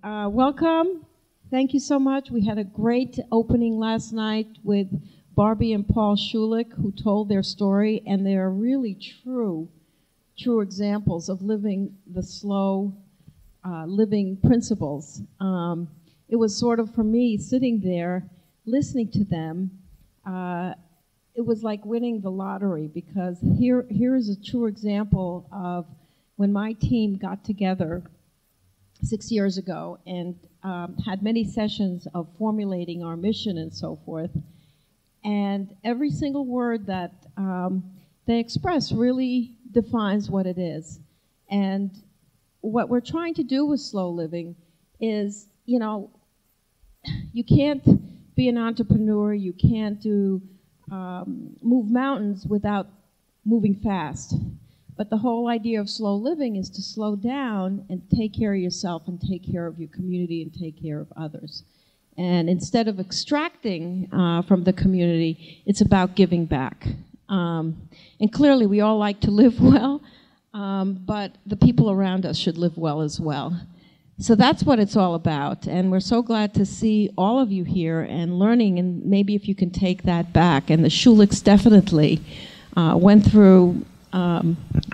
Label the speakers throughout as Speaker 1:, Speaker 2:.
Speaker 1: Welcome. Thank you so much. We had a great opening last night with Barbie and Paul Schulich, who told their story, and they are really true examples of living the slow living principles. It was sort of, for me, sitting there, listening to them, it was like winning the lottery, because here is a true example of when my team got together 6 years ago and had many sessions of formulating our mission and so forth. And every single word that they express really defines what it is. And what we're trying to do with slow living is, you know, you can't be an entrepreneur, you can't do move mountains without moving fast. But the whole idea of slow living is to slow down and take care of yourself and take care of your community and take care of others. And instead of extracting from the community, it's about giving back. And clearly we all like to live well, but the people around us should live well as well. So that's what it's all about. And we're so glad to see all of you here and learning, and maybe if you can take that back. And the Schulichs definitely went through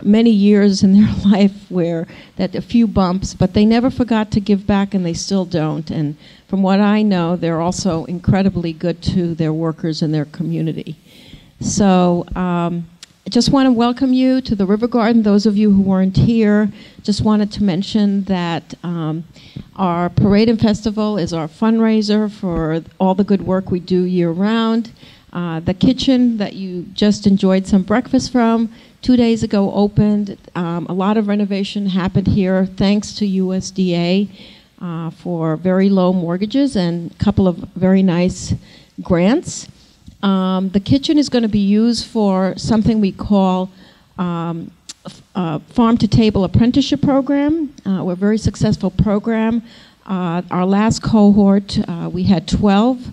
Speaker 1: many years in their life where that a few bumps, but they never forgot to give back, and they still don't. And from what I know, they're also incredibly good to their workers and their community. So I just want to welcome you to the River Garden. Those of you who weren't here, just wanted to mention that our Parade and Festival is our fundraiser for all the good work we do year-round. The kitchen that you just enjoyed some breakfast from 2 days ago opened. A lot of renovation happened here thanks to USDA for very low mortgages and a couple of very nice grants. The kitchen is going to be used for something we call farm-to-table apprenticeship program. We're a very successful program. Our last cohort, we had 12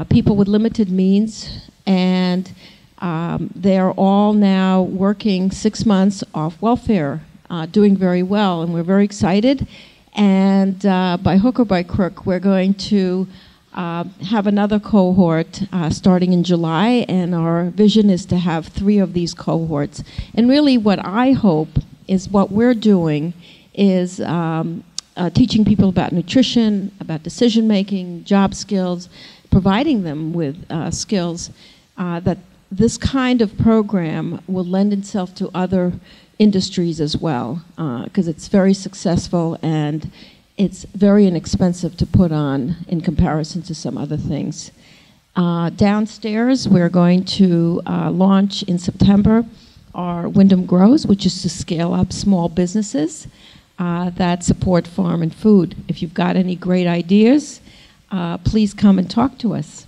Speaker 1: people with limited means, and they're all now working 6 months off welfare, doing very well, and we're very excited. And by hook or by crook, we're going to have another cohort starting in July, and our vision is to have 3 of these cohorts. And really what I hope is what we're doing is teaching people about nutrition, about decision-making, job skills, providing them with skills that this kind of program will lend itself to other industries as well, because it's very successful and it's very inexpensive to put on in comparison to some other things. Downstairs, we're going to launch in September our Wyndham Grows, which is to scale up small businesses that support farm and food. If you've got any great ideas, please come and talk to us.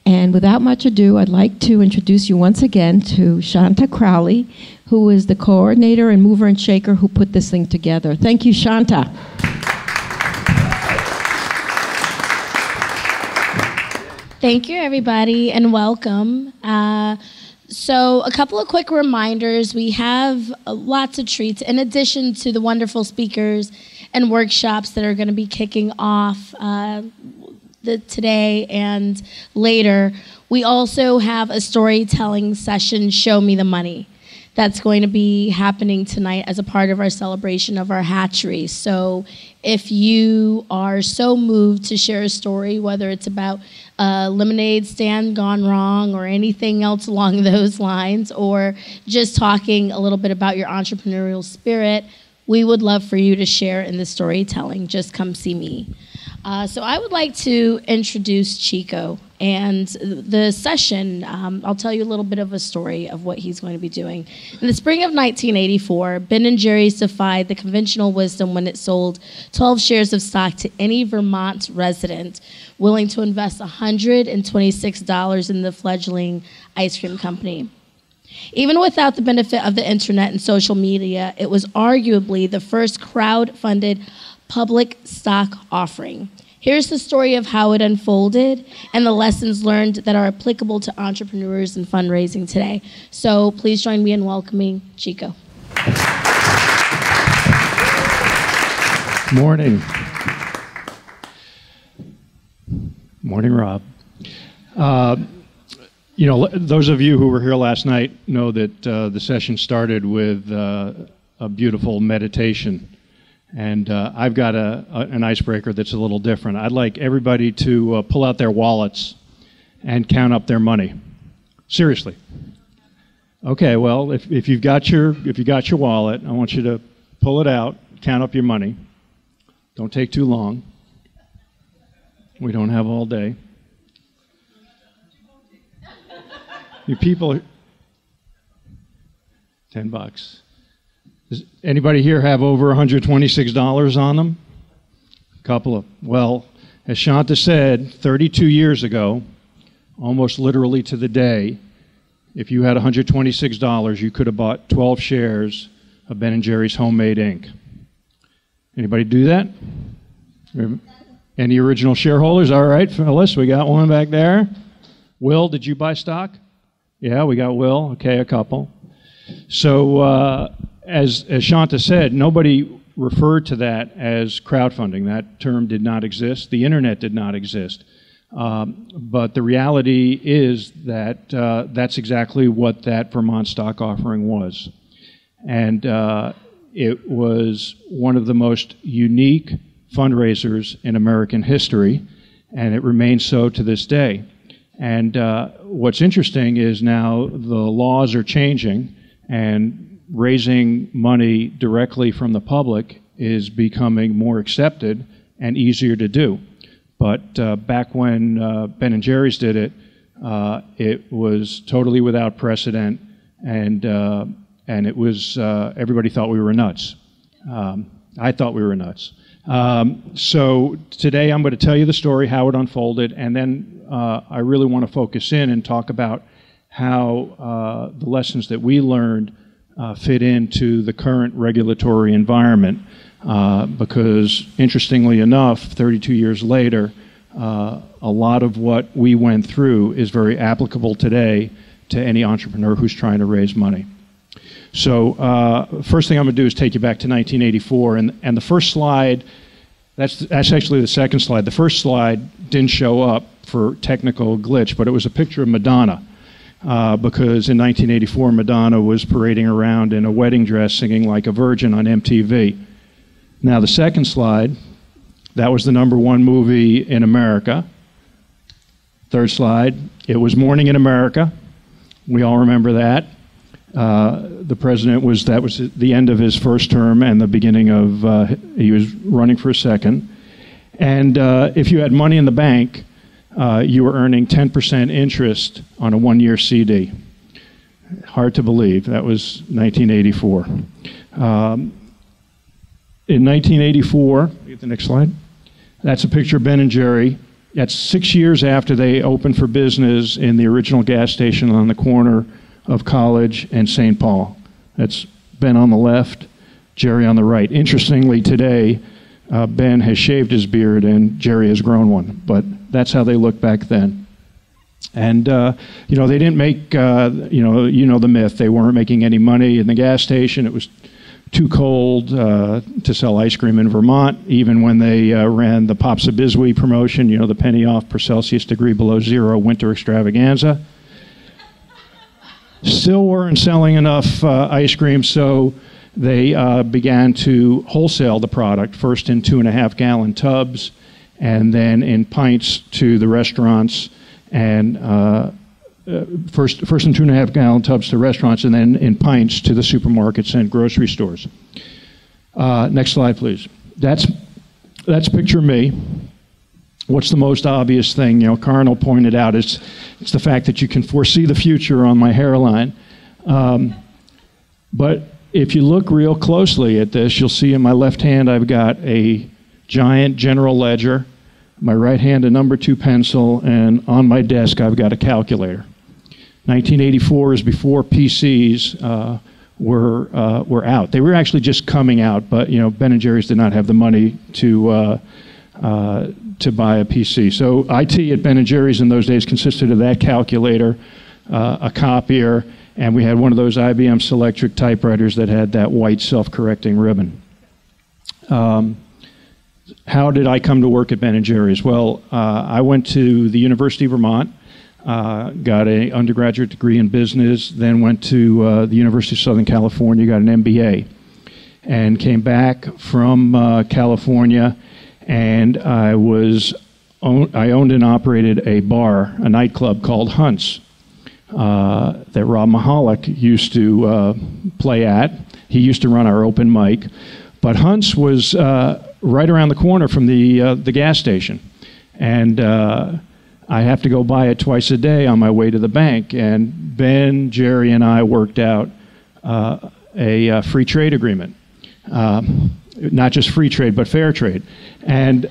Speaker 1: And without much ado, I'd like to introduce you once again to Shanta Crowley, who is the coordinator and mover and shaker who put this thing together. Thank you, Shanta.
Speaker 2: Thank you, everybody, and welcome. So a couple of quick reminders. We have lots of treats in addition to the wonderful speakers and workshops that are going to be kicking off today and later. We also have a storytelling session, Show Me the Money. That's going to be happening tonight as a part of our celebration of our hatchery. So if you are so moved to share a story, whether it's about a lemonade stand gone wrong or anything else along those lines, or just talking a little bit about your entrepreneurial spirit, we would love for you to share in the storytelling. Just come see me. So I would like to introduce Chico. And the session, I'll tell you a little bit of a story of what he's going to be doing. In the spring of 1984, Ben & Jerry's defied the conventional wisdom when it sold 12 shares of stock to any Vermont resident willing to invest $126 in the fledgling ice cream company. Even without the benefit of the internet and social media, it was arguably the first crowd-funded public stock offering. Here's the story of how it unfolded and the lessons learned that are applicable to entrepreneurs and fundraising today. So please join me in welcoming Chico.
Speaker 3: Morning. Morning, Rob. You know, those of you who were here last night know that the session started with a beautiful meditation. And I've got an icebreaker that's a little different. I'd like everybody to pull out their wallets and count up their money. Seriously. Okay, well, if you've got your wallet, I want you to pull it out, count up your money. Don't take too long. We don't have all day. You people are $10. Does anybody here have over $126 on them? A couple of, well, as Shanta said, 32 years ago, almost literally to the day, if you had $126, you could have bought 12 shares of Ben & Jerry's Homemade Inc. Anybody do that? Any original shareholders? All right, Phyllis, we got one back there. Will, did you buy stock? Yeah, we got Will. Okay, a couple. So as Shanta said, nobody referred to that as crowdfunding. That term did not exist. The internet did not exist. But the reality is that that's exactly what that Vermont stock offering was. And it was one of the most unique fundraisers in American history, and it remains so to this day. And what's interesting is now the laws are changing, and raising money directly from the public is becoming more accepted and easier to do. But back when Ben & Jerry's did it, it was totally without precedent, and it was everybody thought we were nuts. I thought we were nuts. So today I'm going to tell you the story, how it unfolded, and then I really want to focus in and talk about how the lessons that we learned fit into the current regulatory environment. Because interestingly enough, 32 years later, a lot of what we went through is very applicable today to any entrepreneur who's trying to raise money. So first thing I'm going to do is take you back to 1984, and the first slide, that's actually the second slide. The first slide didn't show up for technical glitch, but it was a picture of Madonna, because in 1984 Madonna was parading around in a wedding dress singing like a virgin on MTV. Now the second slide, that was the #1 movie in America. Third slide, it was Morning in America. We all remember that. The president that was the end of his first term and the beginning of, he was running for a second. And if you had money in the bank, you were earning 10% interest on a 1-year CD. Hard to believe. That was 1984. In 1984, get the next slide. That's a picture of Ben & Jerry. That's 6 years after they opened for business in the original gas station on the corner of College and St. Paul. That's Ben on the left, Jerry on the right. Interestingly, today, Ben has shaved his beard and Jerry has grown one, but that's how they looked back then. And, you know, they didn't make, you know the myth. They weren't making any money in the gas station. It was too cold to sell ice cream in Vermont, even when they ran the Pops of Biswee promotion, you know, the penny off per Celsius degree below zero winter extravaganza. Still weren't selling enough ice cream, so they began to wholesale the product, first in 2.5-gallon tubs, and then in pints to the restaurants, and first in 2.5-gallon tubs to restaurants, and then in pints to the supermarkets and grocery stores. Next slide, please. That's picture me. What's the most obvious thing? You know, Carnal pointed out it's the fact that you can foresee the future on my hairline. But if you look real closely at this, you'll see in my left hand I've got a giant general ledger, my right hand a #2 pencil, and on my desk I've got a calculator. 1984 is before PCs were out. They were actually just coming out, but you know, Ben & Jerry's did not have the money to buy a PC. So IT at Ben & Jerry's in those days consisted of that calculator, a copier, and we had one of those IBM Selectric typewriters that had that white self-correcting ribbon. how did I come to work at Ben & Jerry's? Well, I went to the University of Vermont, got an undergraduate degree in business, then went to the University of Southern California, got an MBA, and came back from California, and I owned and operated a bar, a nightclub called Hunt's, that Rob Mahalik used to play at. He used to run our open mic, but Hunt's was right around the corner from the gas station, and I have to go by it twice a day on my way to the bank. And Ben, Jerry, and I worked out a free trade agreement, not just free trade but fair trade. And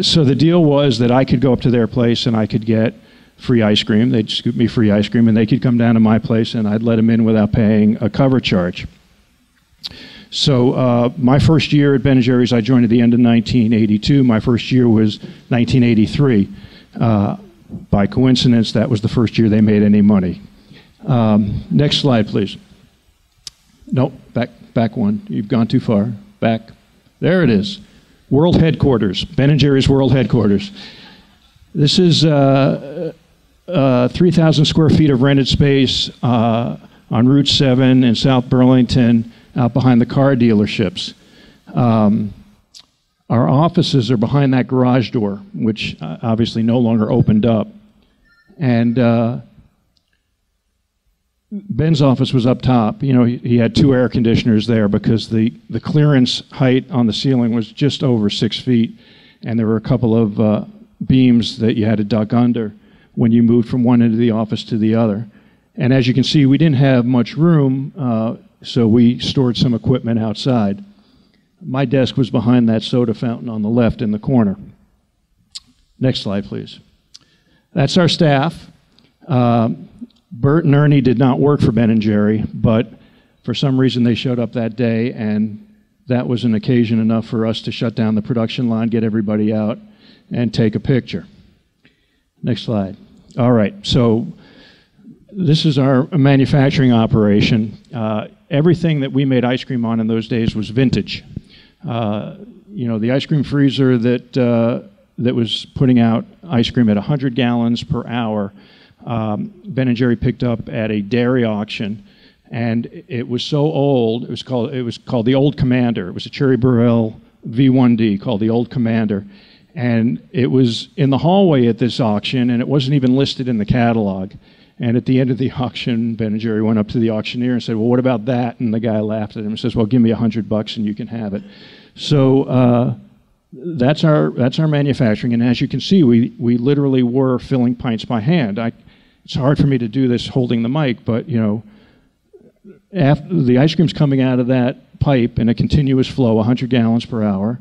Speaker 3: so the deal was that I could go up to their place and I could get free ice cream. They'd scoop me free ice cream, and they could come down to my place and I'd let them in without paying a cover charge. So my first year at Ben & Jerry's, I joined at the end of 1982. My first year was 1983. By coincidence, that was the first year they made any money. Next slide, please. Nope, back one. You've gone too far. Back. There it is. World headquarters, Ben & Jerry's world headquarters. This is 3,000 square feet of rented space on Route 7 in South Burlington, out behind the car dealerships. Our offices are behind that garage door, which obviously no longer opened up. And Ben's office was up top. You know, he had 2 air conditioners there because the clearance height on the ceiling was just over 6 feet, and there were a couple of beams that you had to duck under when you moved from one end of the office to the other. And as you can see, we didn't have much room, so we stored some equipment outside. My desk was behind that soda fountain on the left in the corner. Next slide, please. That's our staff. Bert and Ernie did not work for Ben & Jerry, but for some reason they showed up that day, and that was an occasion enough for us to shut down the production line, get everybody out, and take a picture. Next slide. All right, so this is our manufacturing operation. Everything that we made ice cream on in those days was vintage. You know, the ice cream freezer that was putting out ice cream at 100 gallons per hour, Ben & Jerry picked up at a dairy auction, and it was so old. It was called the Old Commander. It was a Cherry Burrell V1D called the Old Commander, and it was in the hallway at this auction, and it wasn't even listed in the catalog. And at the end of the auction, Ben & Jerry went up to the auctioneer and said, "Well, what about that?" And the guy laughed at him and says, "Well, give me $100 and you can have it." So that's our manufacturing. And as you can see, we literally were filling pints by hand. It's hard for me to do this holding the mic, but you know, after the ice cream's coming out of that pipe in a continuous flow, 100 gallons per hour.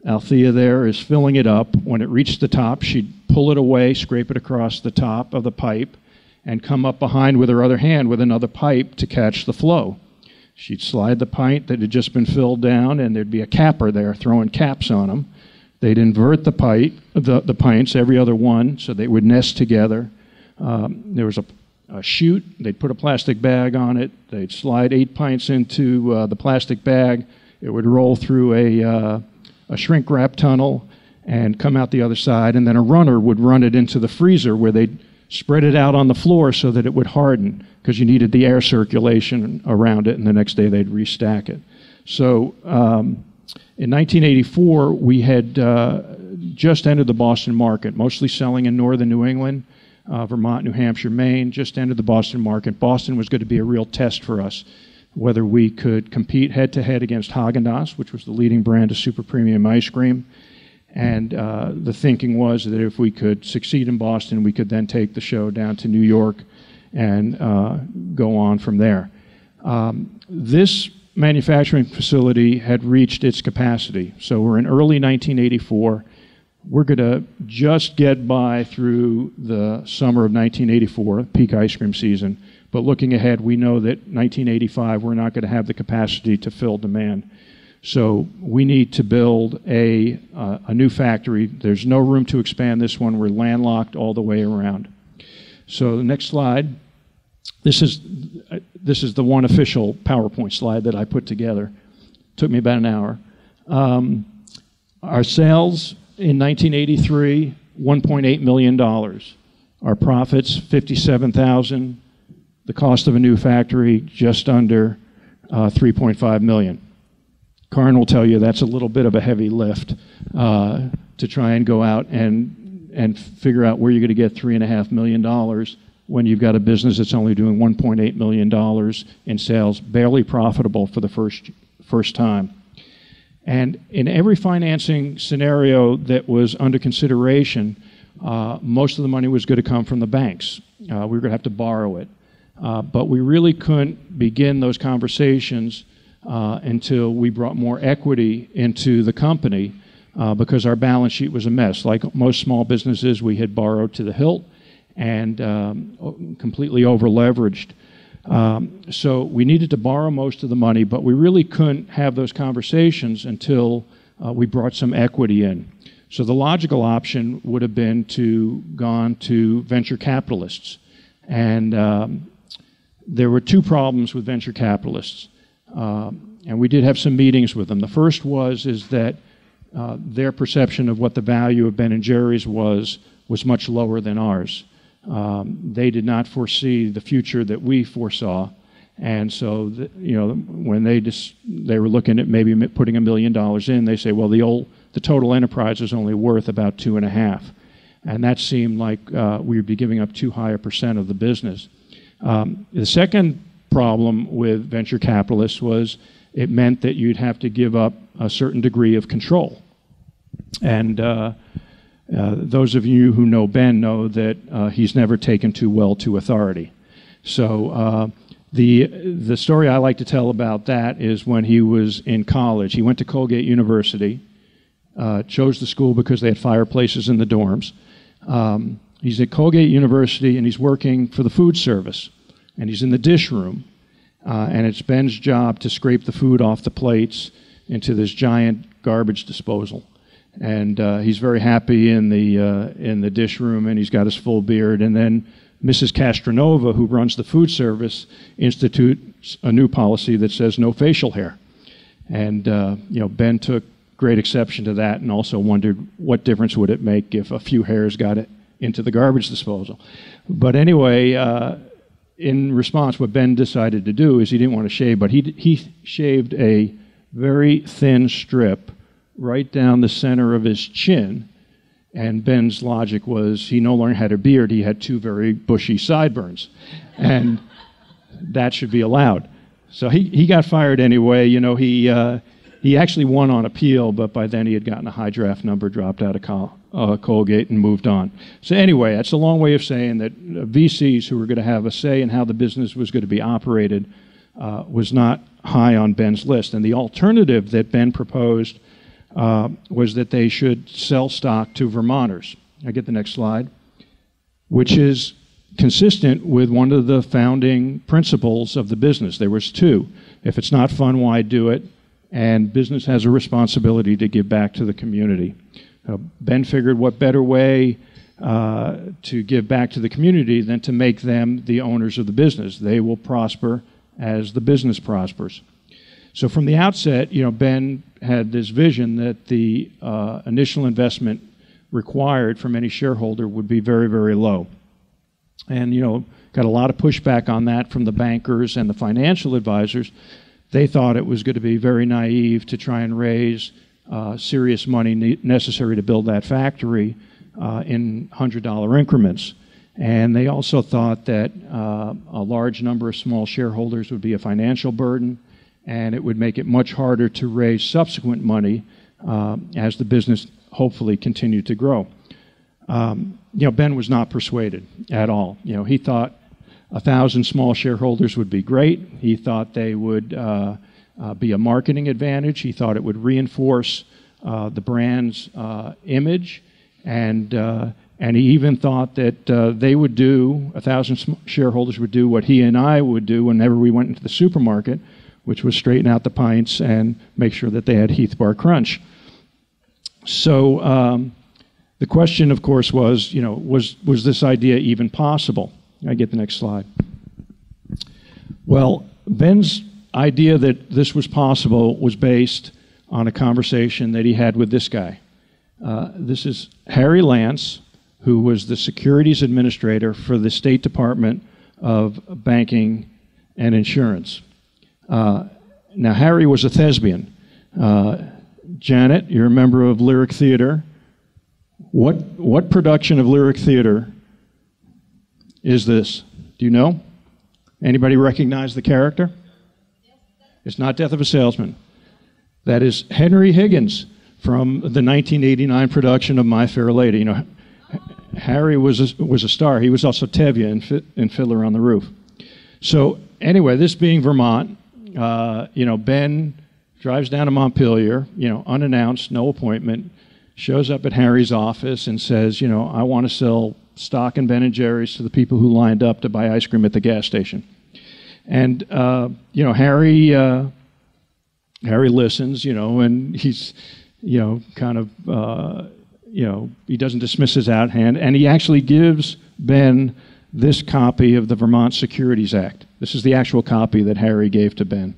Speaker 3: Althea there is filling it up. When it reached the top, she'd pull it away, scrape it across the top of the pipe, and come up behind with her other hand with another pipe to catch the flow. She'd slide the pint that had just been filled down, and there'd be a capper there throwing caps on them. They'd invert the pints, every other one, so they would nest together. There was a chute. They'd put a plastic bag on it. They'd slide 8 pints into the plastic bag. It would roll through a shrink wrap tunnel and come out the other side, and then a runner would run it into the freezer where they'd spread it out on the floor so that it would harden, because you needed the air circulation around it, and the next day they'd restack it. So in 1984, we had just entered the Boston market, mostly selling in northern New England, Vermont, New Hampshire, Maine, just entered the Boston market. Boston was going to be a real test for us, whether we could compete head-to-head against Haagen-Dazs, which was the leading brand of super premium ice cream. And the thinking was that if we could succeed in Boston, we could then take the show down to New York and go on from there. This manufacturing facility had reached its capacity. So we're in early 1984. We're going to just get by through the summer of 1984, peak ice cream season. But looking ahead, we know that 1985, we're not going to have the capacity to fill demand. So we need to build a new factory. There's no room to expand this one. We're landlocked all the way around. So the next slide. This is the one official PowerPoint slide that I put together. Took me about an hour. Our sales in 1983, $1.8 million. Our profits, $57,000. The cost of a new factory, just under $3.5 million. Karin will tell you that's a little bit of a heavy lift to try and go out and figure out where you're going to get $3.5 million when you've got a business that's only doing $1.8 million in sales, barely profitable for the first time. And in every financing scenario that was under consideration, most of the money was going to come from the banks. We were going to have to borrow it. But we really couldn't begin those conversations until we brought more equity into the company because our balance sheet was a mess. Like most small businesses, we had borrowed to the hilt and completely over-leveraged. So we needed to borrow most of the money, but we really couldn't have those conversations until we brought some equity in. So the logical option would have been to gone to venture capitalists. And there were two problems with venture capitalists. And we did have some meetings with them. The first is that their perception of what the value of Ben & Jerry's was much lower than ours. They did not foresee the future that we foresaw, and so when they were looking at maybe putting $1 million in, they say, well, the total enterprise is only worth about 2.5, and that seemed like we would be giving up too high a percent of the business. The second problem with venture capitalists was it meant that you'd have to give up a certain degree of control, and those of you who know Ben know that he's never taken too well to authority. So the story I like to tell about that is when he was in college. He went to Colgate University, chose the school because they had fireplaces in the dorms. He's at Colgate University and he's working for the food service. And he's in the dish room. And it's Ben's job to scrape the food off the plates into this giant garbage disposal. And he's very happy in the dish room, and he's got his full beard. And then Mrs. Castronova, who runs the food service, institutes a new policy that says no facial hair. And Ben took great exception to that, and also wondered what difference would it make if a few hairs got it into the garbage disposal. But anyway, in response, what Ben decided to do is he didn't want to shave, but he shaved a very thin strip right down the center of his chin, and Ben's logic was he no longer had a beard, he had two very bushy sideburns, and that should be allowed. So he got fired anyway. He actually won on appeal, but by then he had gotten a high draft number, dropped out of Colgate, and moved on. So anyway, that's a long way of saying that VCs who were going to have a say in how the business was going to be operated was not high on Ben's list. And the alternative that Ben proposed was that they should sell stock to Vermonters. I get the next slide, which is consistent with one of the founding principles of the business. There was two. If it's not fun, why do it? And business has a responsibility to give back to the community. Ben figured what better way to give back to the community than to make them the owners of the business. They will prosper as the business prospers. So from the outset, Ben had this vision that the initial investment required from any shareholder would be very, very low. And, got a lot of pushback on that from the bankers and the financial advisors. They thought it was going to be very naive to try and raise serious money necessary to build that factory in $100 increments. And they also thought that a large number of small shareholders would be a financial burden, and it would make it much harder to raise subsequent money as the business hopefully continued to grow. Ben was not persuaded at all. He thought 1,000 small shareholders would be great. He thought they would be a marketing advantage. He thought it would reinforce the brand's image, and he even thought that 1,000 shareholders would do what he and I would do whenever we went into the supermarket, which was straighten out the pints and make sure that they had Heath Bar Crunch. So the question, of course, was this idea even possible? I get the next slide. Well, Ben's idea that this was possible was based on a conversation that he had with this guy. This is Harry Lance, who was the securities administrator for the State Department of Banking and Insurance. Now, Harry was a thespian. Janet, you're a member of Lyric Theater. What production of Lyric Theater is this? Do you know? Anybody recognize the character? It's not Death of a Salesman. That is Henry Higgins from the 1989 production of My Fair Lady. You know, Harry was a star. He was also Tevye in Fiddler on the Roof. So anyway, this being Vermont, Ben drives down to Montpelier, unannounced, no appointment, shows up at Harry's office and says, I want to sell stock in Ben & Jerry's to the people who lined up to buy ice cream at the gas station. And, Harry listens, and he's, he doesn't dismiss his outhand, and he actually gives Ben this copy of the Vermont Securities Act. This is the actual copy that Harry gave to Ben.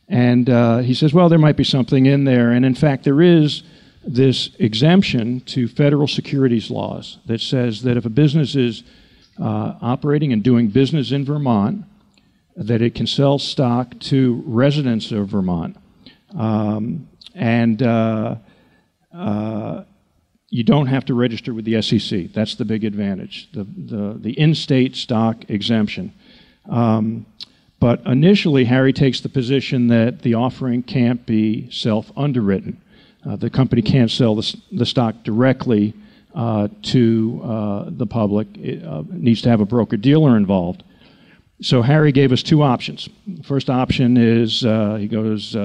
Speaker 3: He says, well, there might be something in there. And in fact, there is this exemption to federal securities laws that says that if a business is operating and doing business in Vermont, that it can sell stock to residents of Vermont. You don't have to register with the SEC. That's the big advantage, the in-state stock exemption. But initially, Harry takes the position that the offering can't be self-underwritten. The company can't sell the stock directly to the public. It needs to have a broker-dealer involved. So Harry gave us two options. First option is, he goes,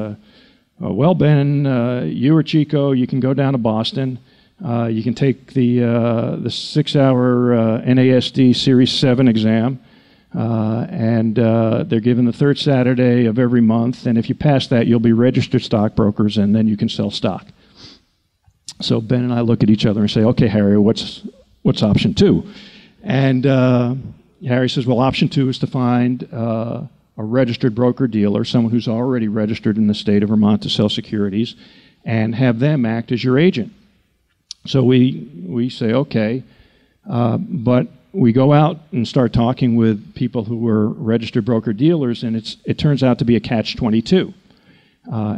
Speaker 3: well, Ben, you or Chico, you can go down to Boston. You can take the 6-hour NASD Series 7 exam. And they're given the third Saturday of every month, and if you pass that, you'll be registered stockbrokers, and then you can sell stock. So Ben and I look at each other and say, okay, Harry, what's option two? And Harry says, well, option two is to find a registered broker-dealer, someone who's already registered in the state of Vermont to sell securities, and have them act as your agent. So we say, okay, but we go out and start talking with people who were registered broker-dealers, and it turns out to be a catch-22.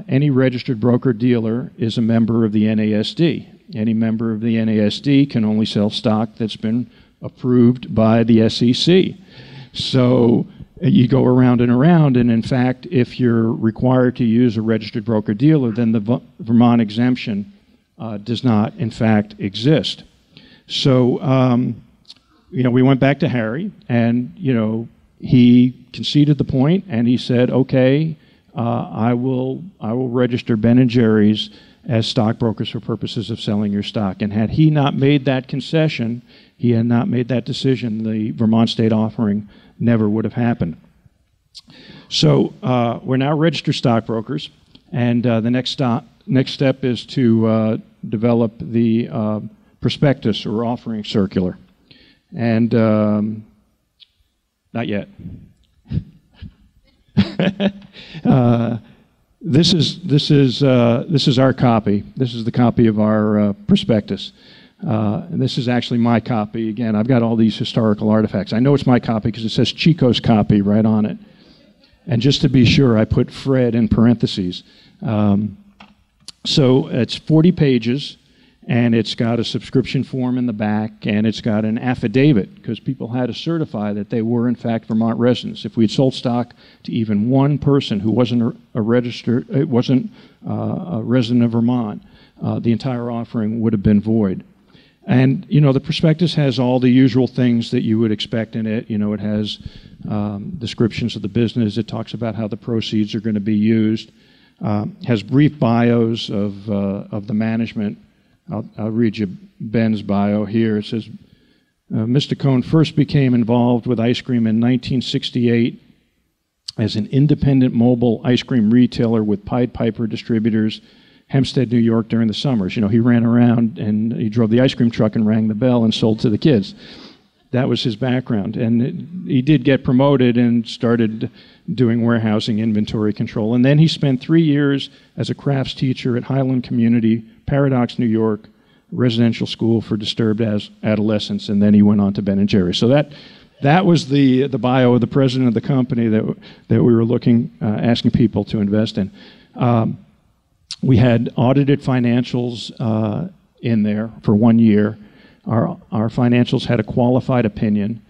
Speaker 3: Any registered broker-dealer is a member of the NASD. Any member of the NASD can only sell stock that's been approved by the SEC. So you go around, and in fact, if you're required to use a registered broker-dealer, then the Vermont exemption does not, in fact, exist. So we went back to Harry, and he conceded the point, and he said, "Okay, I will register Ben & Jerry's as stockbrokers for purposes of selling your stock." And had he not made that concession, he had not made that decision, the Vermont state offering never would have happened. So we're now registered stockbrokers, and the next step is to develop the prospectus or offering circular. And not yet. This is our copy. This is the copy of our prospectus. And this is actually my copy. Again, I've got all these historical artifacts. I know it's my copy because it says Chico's copy right on it. And just to be sure, I put Fred in parentheses. So it's 40 pages. And it's got a subscription form in the back, and it's got an affidavit, because people had to certify that they were, in fact, Vermont residents. If we had sold stock to even one person who wasn't a resident of Vermont, the entire offering would have been void. And, the prospectus has all the usual things that you would expect in it. It has descriptions of the business. It talks about how the proceeds are going to be used. Has brief bios of the management. I'll read you Ben's bio here. It says, Mr. Cohn first became involved with ice cream in 1968 as an independent mobile ice cream retailer with Pied Piper Distributors, Hempstead, New York, during the summers. He ran around and he drove the ice cream truck and rang the bell and sold to the kids. that was his background. And he did get promoted and started doing warehousing, inventory control. And then he spent 3 years as a crafts teacher at Highland Community, Paradox, New York, residential school for disturbed adolescents, and then he went on to Ben & Jerry's. So that was the bio of the president of the company that we were asking people to invest in. We had audited financials in there for 1 year. Our financials had a qualified opinion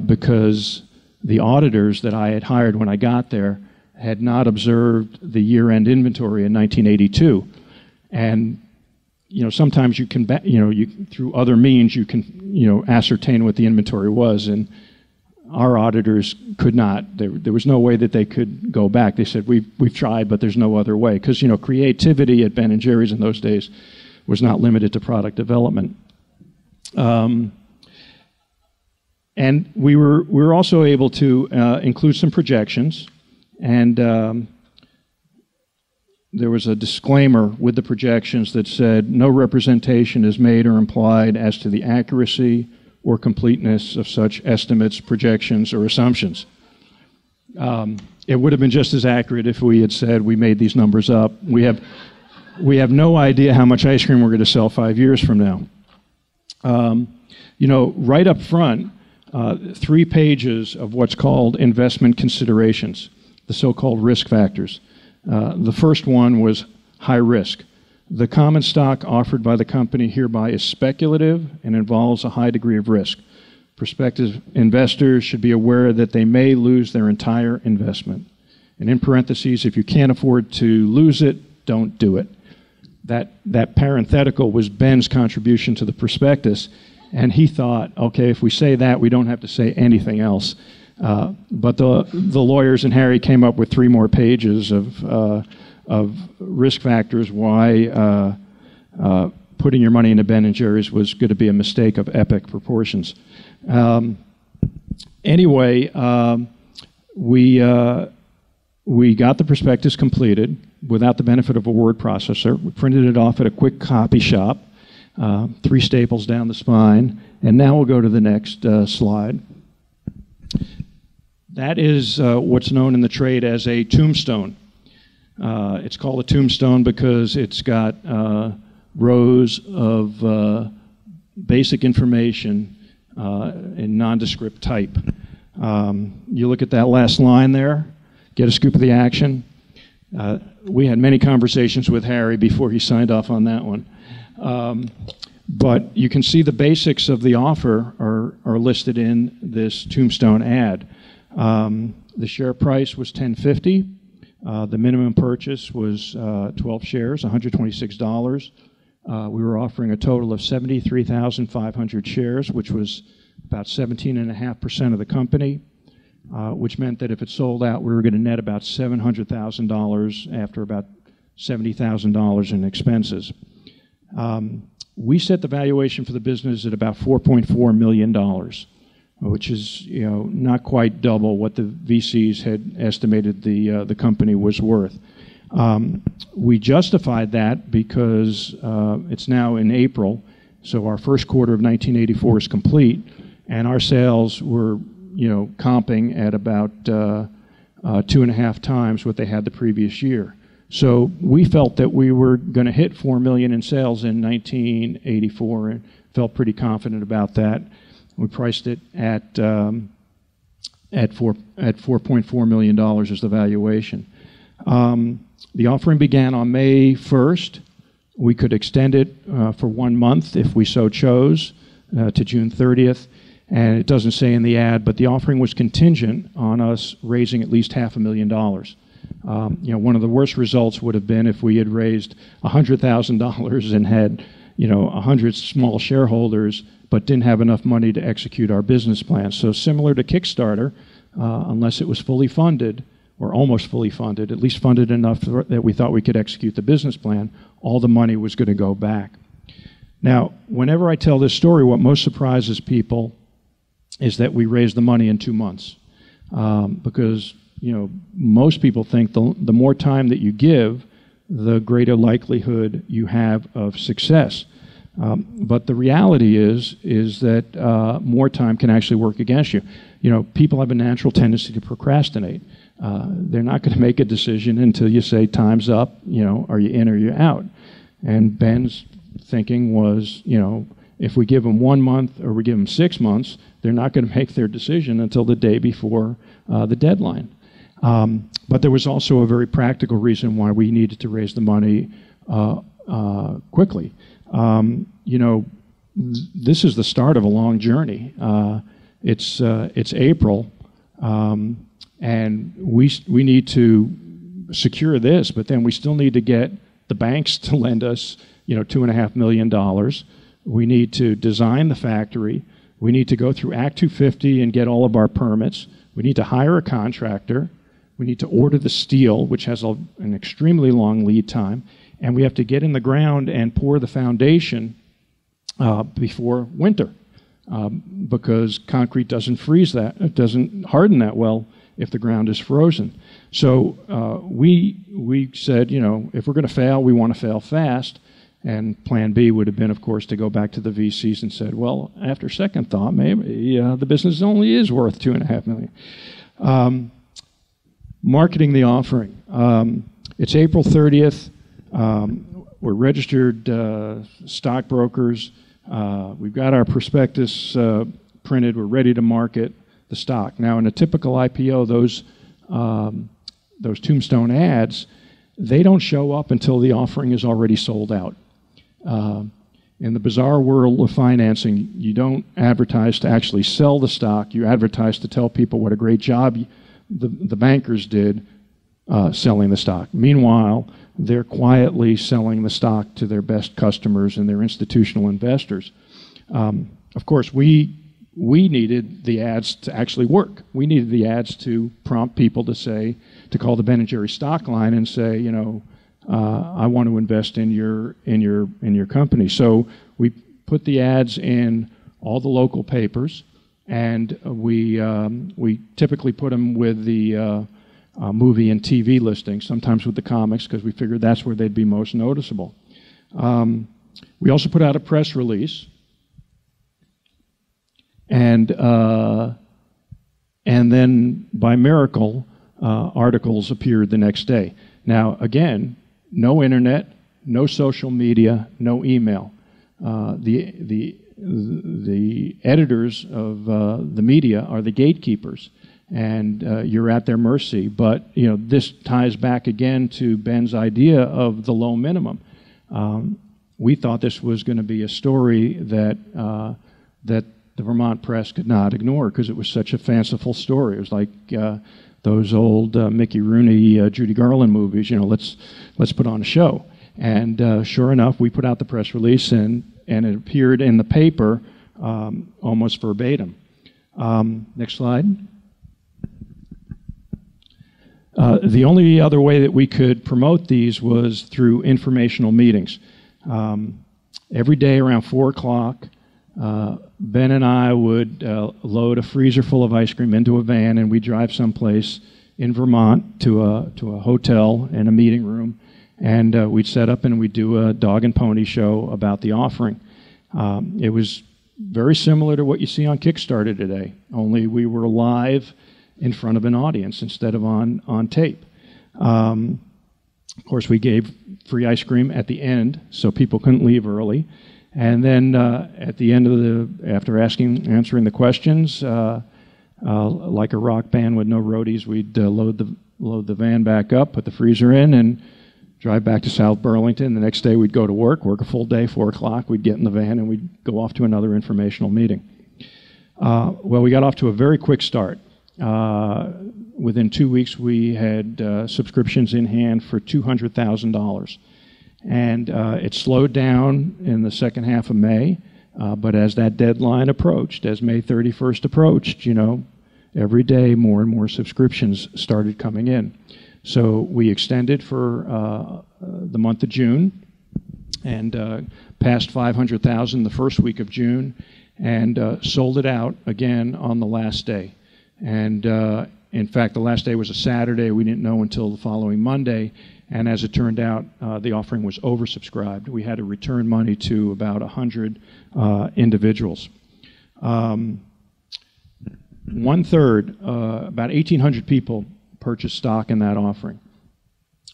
Speaker 3: because the auditors that I had hired when I got there had not observed the year-end inventory in 1982. And sometimes you can, through other means, you can, ascertain what the inventory was, and our auditors could not. There was no way that they could go back. They said, we've tried, but there's no other way, because, creativity at Ben & Jerry's in those days was not limited to product development. And we were also able to include some projections, and there was a disclaimer with the projections that said no representation is made or implied as to the accuracy or completeness of such estimates, projections, or assumptions. It would have been just as accurate if we had said we made these numbers up. We have no idea how much ice cream we're going to sell 5 years from now. Right up front, 3 pages of what's called investment considerations, the so-called risk factors. The first one was high risk. The common stock offered by the company hereby is speculative and involves a high degree of risk. Prospective investors should be aware that they may lose their entire investment. And in parentheses, if you can't afford to lose it, don't do it. That parenthetical was Ben's contribution to the prospectus, and he thought, okay, if we say that, we don't have to say anything else. But the lawyers and Harry came up with 3 more pages of risk factors why putting your money into Ben & Jerry's was going to be a mistake of epic proportions. Anyway, we got the prospectus completed without the benefit of a word processor. We printed it off at a quick copy shop, 3 staples down the spine, and now we'll go to the next slide. That is what's known in the trade as a tombstone. It's called a tombstone because it's got rows of basic information in nondescript type. You look at that last line there, get a scoop of the action. We had many conversations with Harry before he signed off on that one. But you can see the basics of the offer are listed in this tombstone ad. The share price was $10.50. The minimum purchase was 12 shares, $126. We were offering a total of 73,500 shares, which was about 17.5% of the company, which meant that if it sold out, we were going to net about $700,000 after about $70,000 in expenses. We set the valuation for the business at about $4.4 million, which is not quite double what the VCs had estimated the company was worth. We justified that because it's now in April, so our first quarter of 1984 is complete, and our sales were comping at about 2.5 times what they had the previous year. So we felt that we were going to hit $4 million in sales in 1984 and felt pretty confident about that. We priced it at $4.4 million as the valuation. The offering began on May 1st. We could extend it for 1 month if we so chose to June 30th. And it doesn't say in the ad, but the offering was contingent on us raising at least $500,000. One of the worst results would have been if we had raised $100,000 and had 100 small shareholders, but didn't have enough money to execute our business plan. So similar to Kickstarter, unless it was fully funded, or almost fully funded, at least funded enough that we thought we could execute the business plan, all the money was going to go back. Now, whenever I tell this story, what most surprises people is that we raised the money in 2 months. Because most people think the more time that you give, the greater likelihood you have of success. But the reality is that more time can actually work against you. You know, people have a natural tendency to procrastinate. They're not going to make a decision until you say time's up. You know, are you in or you're out? And Ben's thinking was, you know, if we give them 1 month or we give them 6 months, they're not going to make their decision until the day before the deadline. But there was also a very practical reason why we needed to raise the money quickly. You know, this is the start of a long journey. It's April, and we need to secure this, but then we still need to get the banks to lend us, you know, $2.5 million. We need to design the factory. We need to go through Act 250 and get all of our permits. We need to hire a contractor. We need to order the steel, which has an extremely long lead time. And we have to get in the ground and pour the foundation before winter, because concrete doesn't freeze that, it doesn't harden that well if the ground is frozen. So we said, you know, if we're going to fail, we want to fail fast. And plan B would have been, of course, to go back to the VCs and said, well, after second thought, maybe the business only is worth $2.5 million. Marketing the offering. It's April 30th. We're registered stockbrokers. We've got our prospectus printed. We're ready to market the stock. Now, in a typical IPO, those tombstone ads, they don't show up until the offering is already sold out. In the bizarre world of financing, you don't advertise to actually sell the stock. You advertise to tell people what a great job the bankers did selling the stock. Meanwhile, they're quietly selling the stock to their best customers and their institutional investors. Of course, we needed the ads to actually work. We needed the ads to prompt people to call the Ben & Jerry stock line and say, you know, I want to invest in your company. So we put the ads in all the local papers, and we typically put them with the movie and TV listings, sometimes with the comics, because we figured that's where they'd be most noticeable. We also put out a press release, and then by miracle, articles appeared the next day. Now, again, no internet, no social media, no email. The editors of the media are the gatekeepers, and you're at their mercy. But you know, this ties back again to Ben's idea of the low minimum. We thought this was going to be a story that the Vermont press could not ignore because it was such a fanciful story. It was like those old Mickey Rooney, Judy Garland movies. You know, let's put on a show. And sure enough, we put out the press release, and it appeared in the paper almost verbatim. Next slide. The only other way that we could promote these was through informational meetings. Every day around 4 o'clock, Ben and I would load a freezer full of ice cream into a van, and we'd drive someplace in Vermont to a hotel and a meeting room, and we'd set up and we'd do a dog and pony show about the offering. It was very similar to what you see on Kickstarter today, only we were live in front of an audience instead of on tape. Of course, we gave free ice cream at the end, so people couldn't leave early. And then at the end of after answering the questions, like a rock band with no roadies, we'd load the van back up, put the freezer in, and drive back to South Burlington. The next day we'd go to work a full day, 4 o'clock. We'd get in the van and we'd go off to another informational meeting. Well, we got off to a very quick start. Within 2 weeks, we had subscriptions in hand for $200,000. And it slowed down in the second half of May, but as that deadline approached, as May 31st approached, you know, every day more and more subscriptions started coming in. So we extended for the month of June and passed 500,000 the first week of June, and sold it out again on the last day. And in fact, the last day was a Saturday. We didn't know until the following Monday. And as it turned out, the offering was oversubscribed. We had to return money to about 100 individuals. One-third, about 1,800 people purchased stock in that offering.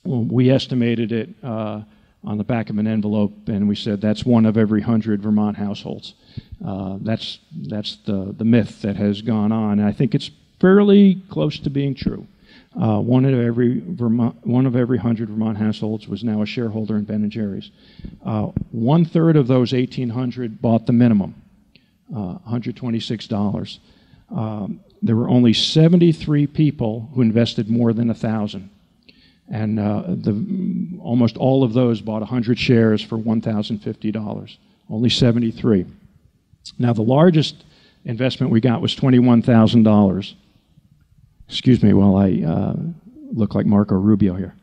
Speaker 3: Well, we estimated it on the back of an envelope, and we said that's one of every 100 Vermont households. That's the myth that has gone on, and I think it's fairly close to being true. One of every 100 Vermont households was now a shareholder in Ben & Jerry's. One-third of those 1,800 bought the minimum, $126. There were only 73 people who invested more than 1,000. And almost all of those bought 100 shares for $1,050. Only 73. Now, the largest investment we got was $21,000. Excuse me while I look like Marco Rubio here.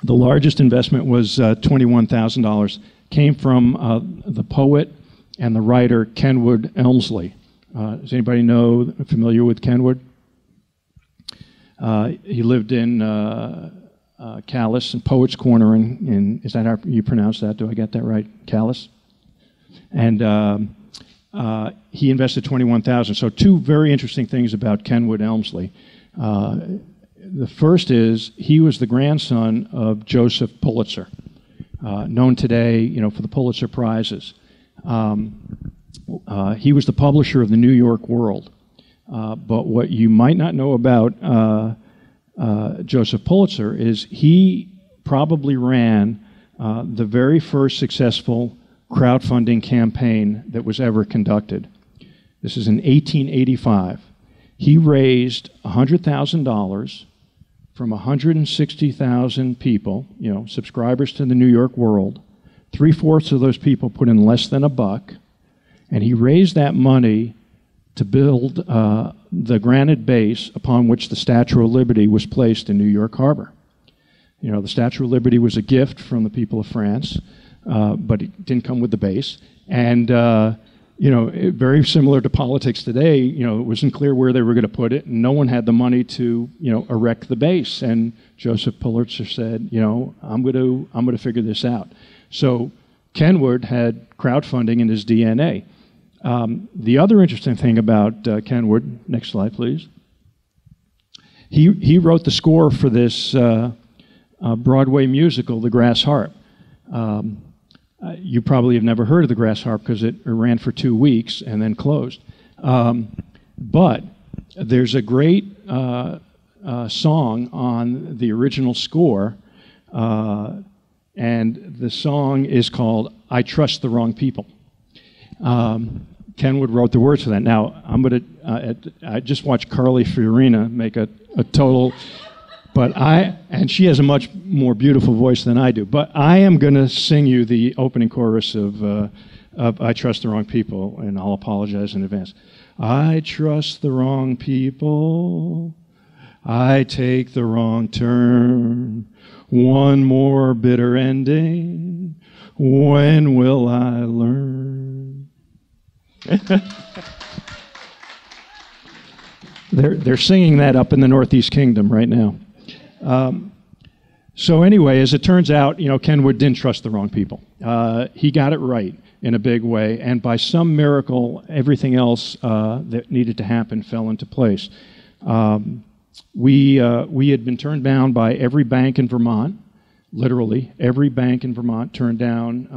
Speaker 3: The largest investment was $21,000. Came from the poet and the writer Kenwood Elmsley. Does anybody familiar with Kenwood? He lived in Calais, in Poets Corner, is that how you pronounce that? Do I get that right? Calais? And he invested $21,000. So two very interesting things about Kenwood Elmsley. The first is he was the grandson of Joseph Pulitzer, known today, for the Pulitzer Prizes. He was the publisher of the New York World. But what you might not know about Joseph Pulitzer is he probably ran the very first successful crowdfunding campaign that was ever conducted. This is in 1885. He raised $100,000 from 160,000 people, subscribers to the New York World. 3/4 of those people put in less than $1, and he raised that money to build the granite base upon which the Statue of Liberty was placed in New York Harbor. The Statue of Liberty was a gift from the people of France, but it didn't come with the base. And, very similar to politics today, it wasn't clear where they were going to put it, and no one had the money to, erect the base. And Joseph Pulitzer said, I'm going to figure this out. So Kenwood had crowdfunding in his DNA. The other interesting thing about Kenwood, next slide, please. He wrote the score for this Broadway musical, The Grass Harp. You probably have never heard of The Grass Harp because it ran for 2 weeks and then closed. But there's a great song on the original score, and the song is called I Trust the Wrong People. Kenwood wrote the words for that. Now, I just watched Carly Fiorina make a total, and she has a much more beautiful voice than I do, but I am going to sing you the opening chorus of I Trust the Wrong People, and I'll apologize in advance. I trust the wrong people, I take the wrong turn, one more bitter ending, when will I learn? They're singing that up in the Northeast Kingdom right now. So anyway, as it turns out, Kenwood didn't trust the wrong people. He got it right in a big way, and by some miracle, everything else that needed to happen fell into place. We had been turned down by every bank in Vermont. Literally, every bank in Vermont turned down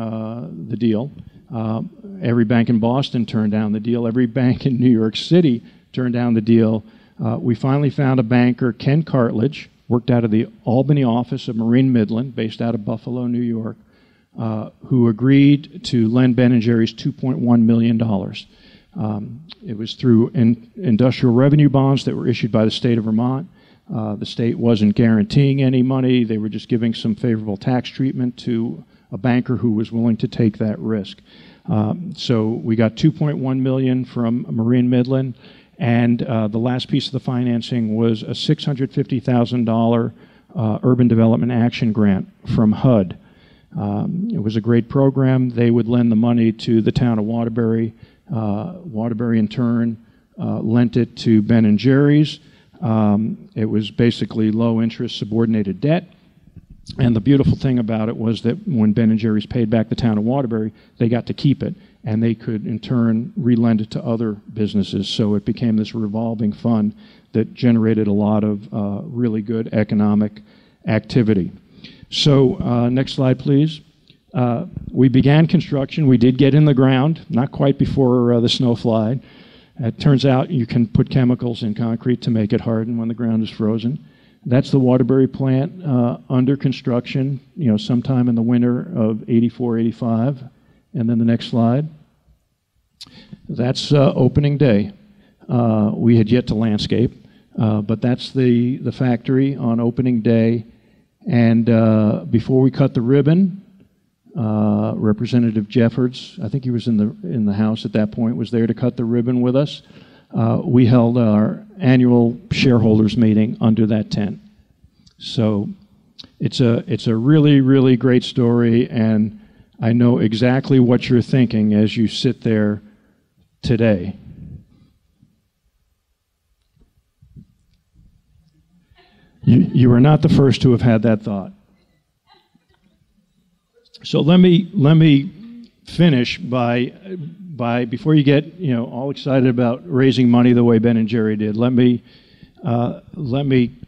Speaker 3: the deal. Every bank in Boston turned down the deal. Every bank in New York City turned down the deal. We finally found a banker, Ken Cartledge, worked out of the Albany office of Marine Midland, based out of Buffalo, New York, who agreed to lend Ben & Jerry's $2.1 million. It was through industrial revenue bonds that were issued by the state of Vermont. The state wasn't guaranteeing any money. They were just giving some favorable tax treatment to a banker who was willing to take that risk. So we got $2.1 million from Marine Midland, and the last piece of the financing was a $650,000 Urban Development Action Grant from HUD. It was a great program. They would lend the money to the town of Waterbury. Waterbury, in turn, lent it to Ben & Jerry's. It was basically low-interest subordinated debt. And the beautiful thing about it was that when Ben & Jerry's paid back the town of Waterbury, they got to keep it, and they could, in turn, relend it to other businesses. So it became this revolving fund that generated a lot of really good economic activity. So next slide, please. We began construction. We did get in the ground, not quite before the snow flied. It turns out you can put chemicals in concrete to make it harden when the ground is frozen. That's the Waterbury plant under construction, sometime in the winter of 84, 85. And then the next slide. That's opening day. We had yet to landscape, but that's the factory on opening day. And before we cut the ribbon, Representative Jeffords, I think he was in the House at that point, was there to cut the ribbon with us. We held our annual shareholders meeting under that tent. So it's a really, really great story, and I know exactly what you're thinking as you sit there today. You are not the first to have had that thought. So let me finish by before you get all excited about raising money the way Ben & Jerry did. Let me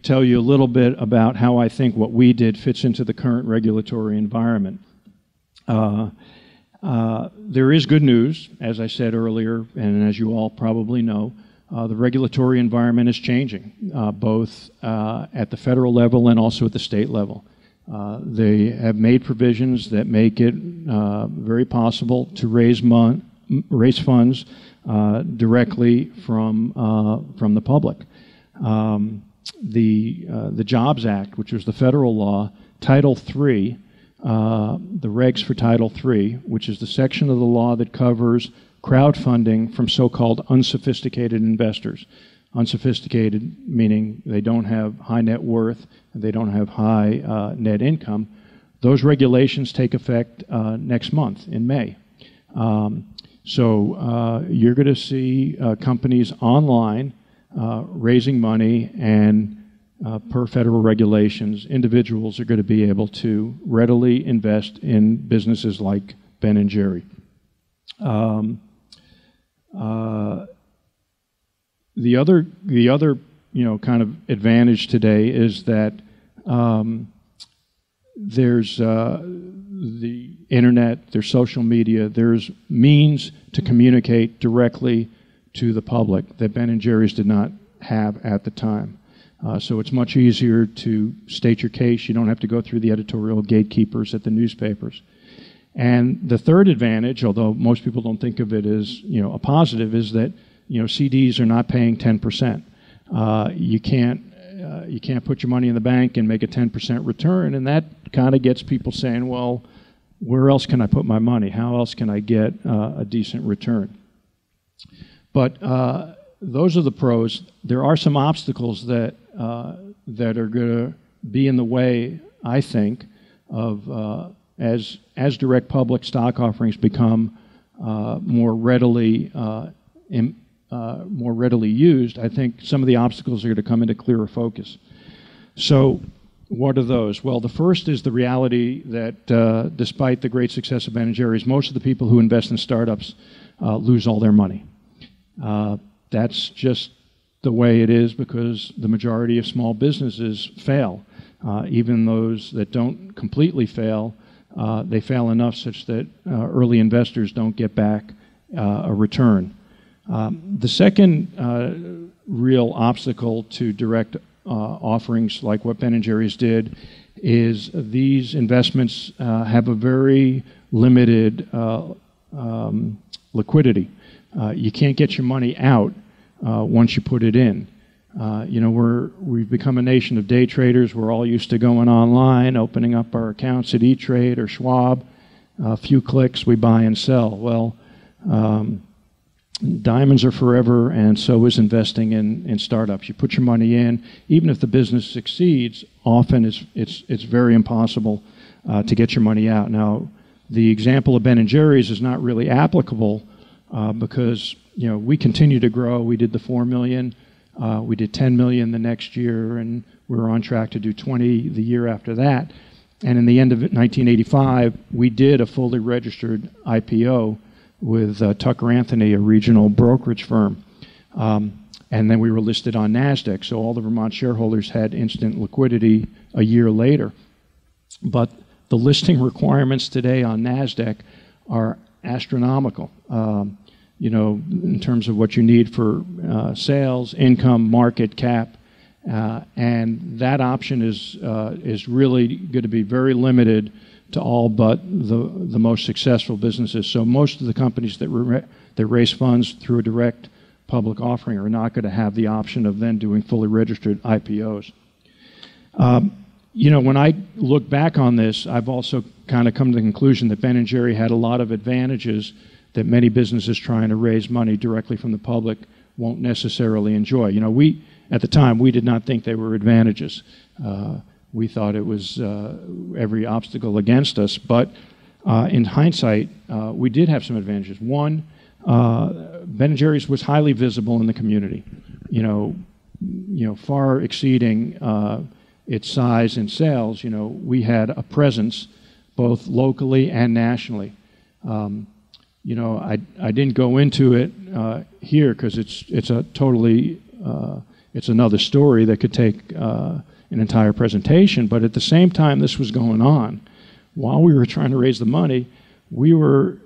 Speaker 3: tell you a little bit about how I think what we did fits into the current regulatory environment. There is good news, as I said earlier, and as you all probably know. The regulatory environment is changing, both at the federal level and also at the state level. They have made provisions that make it very possible to raise funds directly from the public. The Jobs Act, which was the federal law, Title III, the regs for Title III, which is the section of the law that covers crowdfunding from so-called unsophisticated investors. Unsophisticated meaning they don't have high net worth, they don't have high net income. Those regulations take effect next month in May. So you're going to see companies online raising money, and per federal regulations, individuals are going to be able to readily invest in businesses like Ben & Jerry. The other kind of advantage today is that there's the internet, there's social media, there's means to communicate directly to the public that Ben & Jerry's did not have at the time. So it's much easier to state your case. You don't have to go through the editorial gatekeepers at the newspapers. And the third advantage, although most people don't think of it as a positive, is that CDs are not paying 10%. You can't put your money in the bank and make a 10% return, and that kind of gets people saying, well, where else can I put my money? How else can I get a decent return? But those are the pros. There are some obstacles that are going to be in the way, I think, of as direct public stock offerings become more readily used. I think some of the obstacles are going to come into clearer focus. So what are those? Well, the first is the reality that despite the great success of Ben & Jerry's, most of the people who invest in startups lose all their money. That's just the way it is because the majority of small businesses fail. Even those that don't completely fail, they fail enough such that early investors don't get back a return. The second real obstacle to direct offerings like what Ben & Jerry's did is these investments have a very limited liquidity. You can't get your money out once you put it in. We've become a nation of day traders. We're all used to going online, opening up our accounts at E-Trade or Schwab. A few clicks, we buy and sell. Well, diamonds are forever, and so is investing in startups. You put your money in, even if the business succeeds, often it's very impossible to get your money out. Now, the example of Ben & Jerry's is not really applicable because we continue to grow. We did the $4 million We did 10 million the next year, and we were on track to do 20 the year after that. And in the end of 1985, we did a fully registered IPO with Tucker Anthony, a regional brokerage firm. And then we were listed on NASDAQ, so all the Vermont shareholders had instant liquidity a year later. But the listing requirements today on NASDAQ are astronomical, in terms of what you need for sales, income, market cap, and that option is really going to be very limited to all but the most successful businesses. So most of the companies that raise funds through a direct public offering are not going to have the option of then doing fully registered IPOs. When I look back on this, I've also kind of come to the conclusion that Ben & Jerry had a lot of advantages that many businesses trying to raise money directly from the public won't necessarily enjoy. At the time, we did not think they were advantages. We thought it was every obstacle against us, but in hindsight, we did have some advantages. One, Ben & Jerry's was highly visible in the community, far exceeding its size and sales. We had a presence both locally and nationally. I didn't go into it here because it's a totally it's another story that could take an entire presentation. But at the same time this was going on, while we were trying to raise the money, we were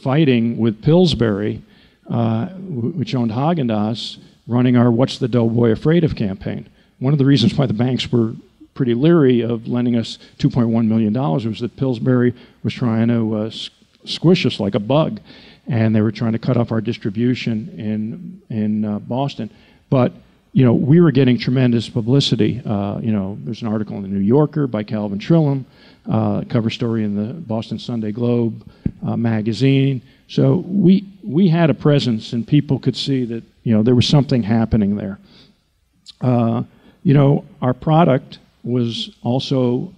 Speaker 3: fighting with Pillsbury, which owned Haagen-Dazs, running our "What's the Doughboy Afraid of" campaign. One of the reasons why the banks were pretty leery of lending us $2.1 million was that Pillsbury was trying to squish us like a bug, and they were trying to cut off our distribution in Boston. But we were getting tremendous publicity. There's an article in the New Yorker by Calvin Trillam, cover story in the Boston Sunday Globe magazine. So we had a presence, and people could see that there was something happening there. Our product was also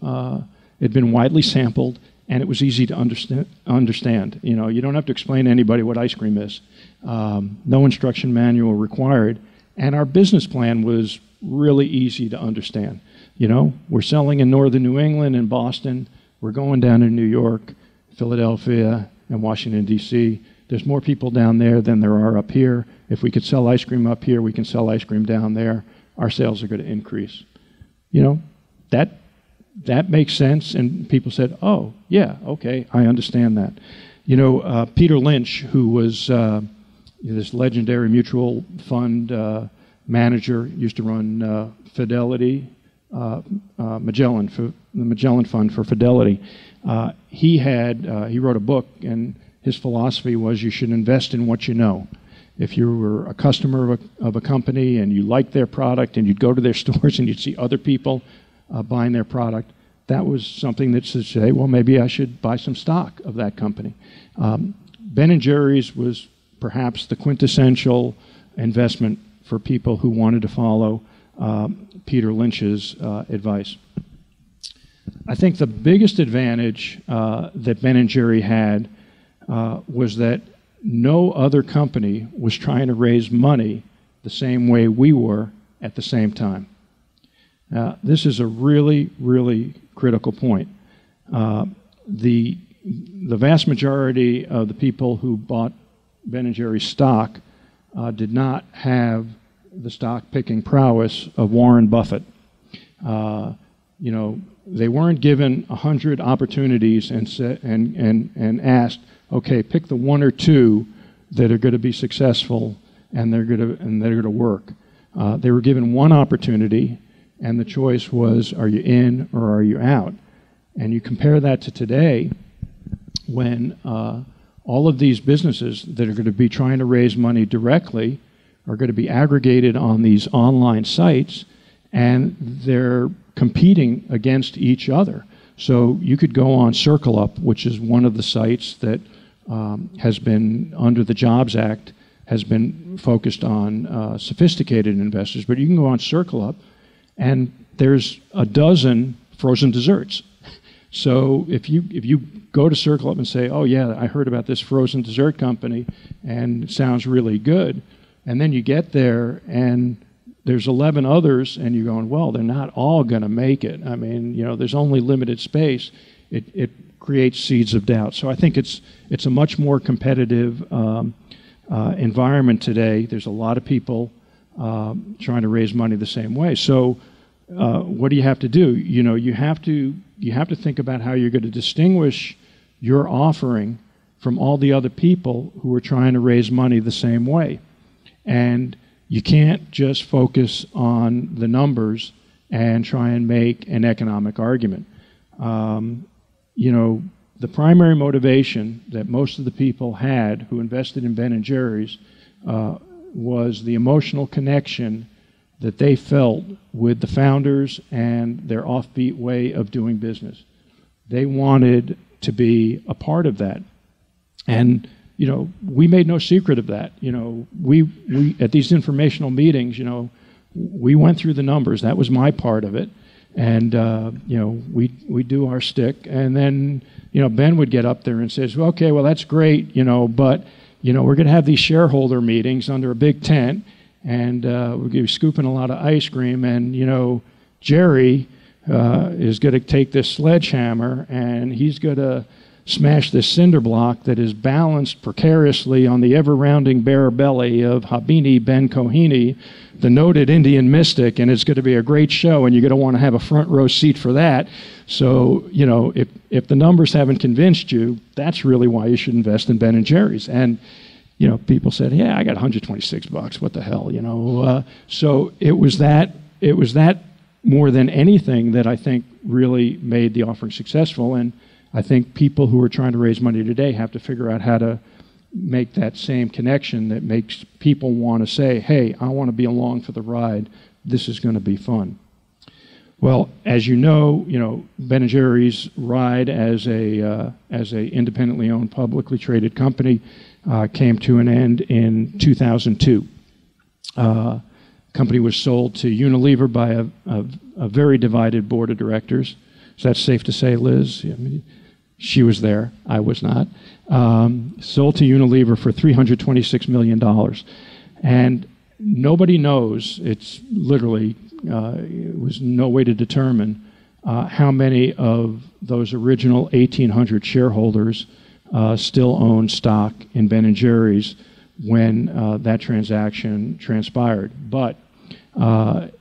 Speaker 3: had been widely sampled, and it was easy to understand. You don't have to explain to anybody what ice cream is. No instruction manual required. And our business plan was really easy to understand. We're selling in northern New England and Boston. We're going down to New York, Philadelphia, and Washington, D.C. There's more people down there than there are up here. If we could sell ice cream up here, we can sell ice cream down there. Our sales are going to increase. That makes sense. And people said, oh, yeah, okay, I understand that. Peter Lynch, who was this legendary mutual fund manager, used to run Fidelity, Magellan, the Magellan Fund for Fidelity. He wrote a book, and his philosophy was you should invest in what you know. If you were a customer of a company and you liked their product and you'd go to their stores and you'd see other people buying their product, that was something that should say, well, maybe I should buy some stock of that company. Ben & Jerry's was perhaps the quintessential investment for people who wanted to follow Peter Lynch's advice. I think the biggest advantage that Ben & Jerry had was that no other company was trying to raise money the same way we were at the same time. This is a really, really critical point. The vast majority of the people who bought Ben & Jerry's stock did not have the stock picking prowess of Warren Buffett. They weren't given 100 opportunities and asked, okay, pick the one or two that are going to be successful and they're going to work. They were given one opportunity, and the choice was, are you in or are you out? And you compare that to today, when all of these businesses that are going to be trying to raise money directly are going to be aggregated on these online sites, and they're competing against each other. So you could go on CircleUp, which is one of the sites that has been, under the Jobs Act, has been focused on sophisticated investors. But you can go on CircleUp, and there's a dozen frozen desserts. So if you go to CircleUp and say, oh yeah, I heard about this frozen dessert company and it sounds really good, And then you get there, and there's 11 others, and you're going, well, they're not all going to make it. I mean, there's only limited space. It creates seeds of doubt. So I think it's a much more competitive environment today. There's a lot of people trying to raise money the same way. So what do you have to do? You have to think about how you're going to distinguish your offering from all the other people who are trying to raise money the same way. And you can't just focus on the numbers and try and make an economic argument. The primary motivation that most of the people had who invested in Ben & Jerry's was the emotional connection that they felt with the founders and their offbeat way of doing business. They wanted to be a part of that. And we made no secret of that. We at these informational meetings, we went through the numbers. That was my part of it. And, we do our stick. And then, Ben would get up there and says, well, okay, well, that's great, but, we're going to have these shareholder meetings under a big tent, and we're going to be scooping a lot of ice cream. And, Jerry is going to take this sledgehammer, and he's going to smash this cinder block that is balanced precariously on the ever-rounding bare belly of Habini Ben Kohini, the noted Indian mystic, and it's going to be a great show, and you're going to want to have a front row seat for that. So, if the numbers haven't convinced you, that's really why you should invest in Ben & Jerry's. And, people said, yeah, I got $126, what the hell, So it was that more than anything that I think really made the offering successful. And I think people who are trying to raise money today have to figure out how to make that same connection that makes people want to say, hey, I want to be along for the ride. This is going to be fun. Well, as you know, Ben & Jerry's ride as a independently owned, publicly traded company came to an end in 2002. Company was sold to Unilever by a very divided board of directors. Is that safe to say, Liz? I mean, she was there. I was not. Sold to Unilever for $326 million. And nobody knows, it's literally, it was no way to determine how many of those original 1,800 shareholders still own stock in Ben & Jerry's when that transaction transpired. But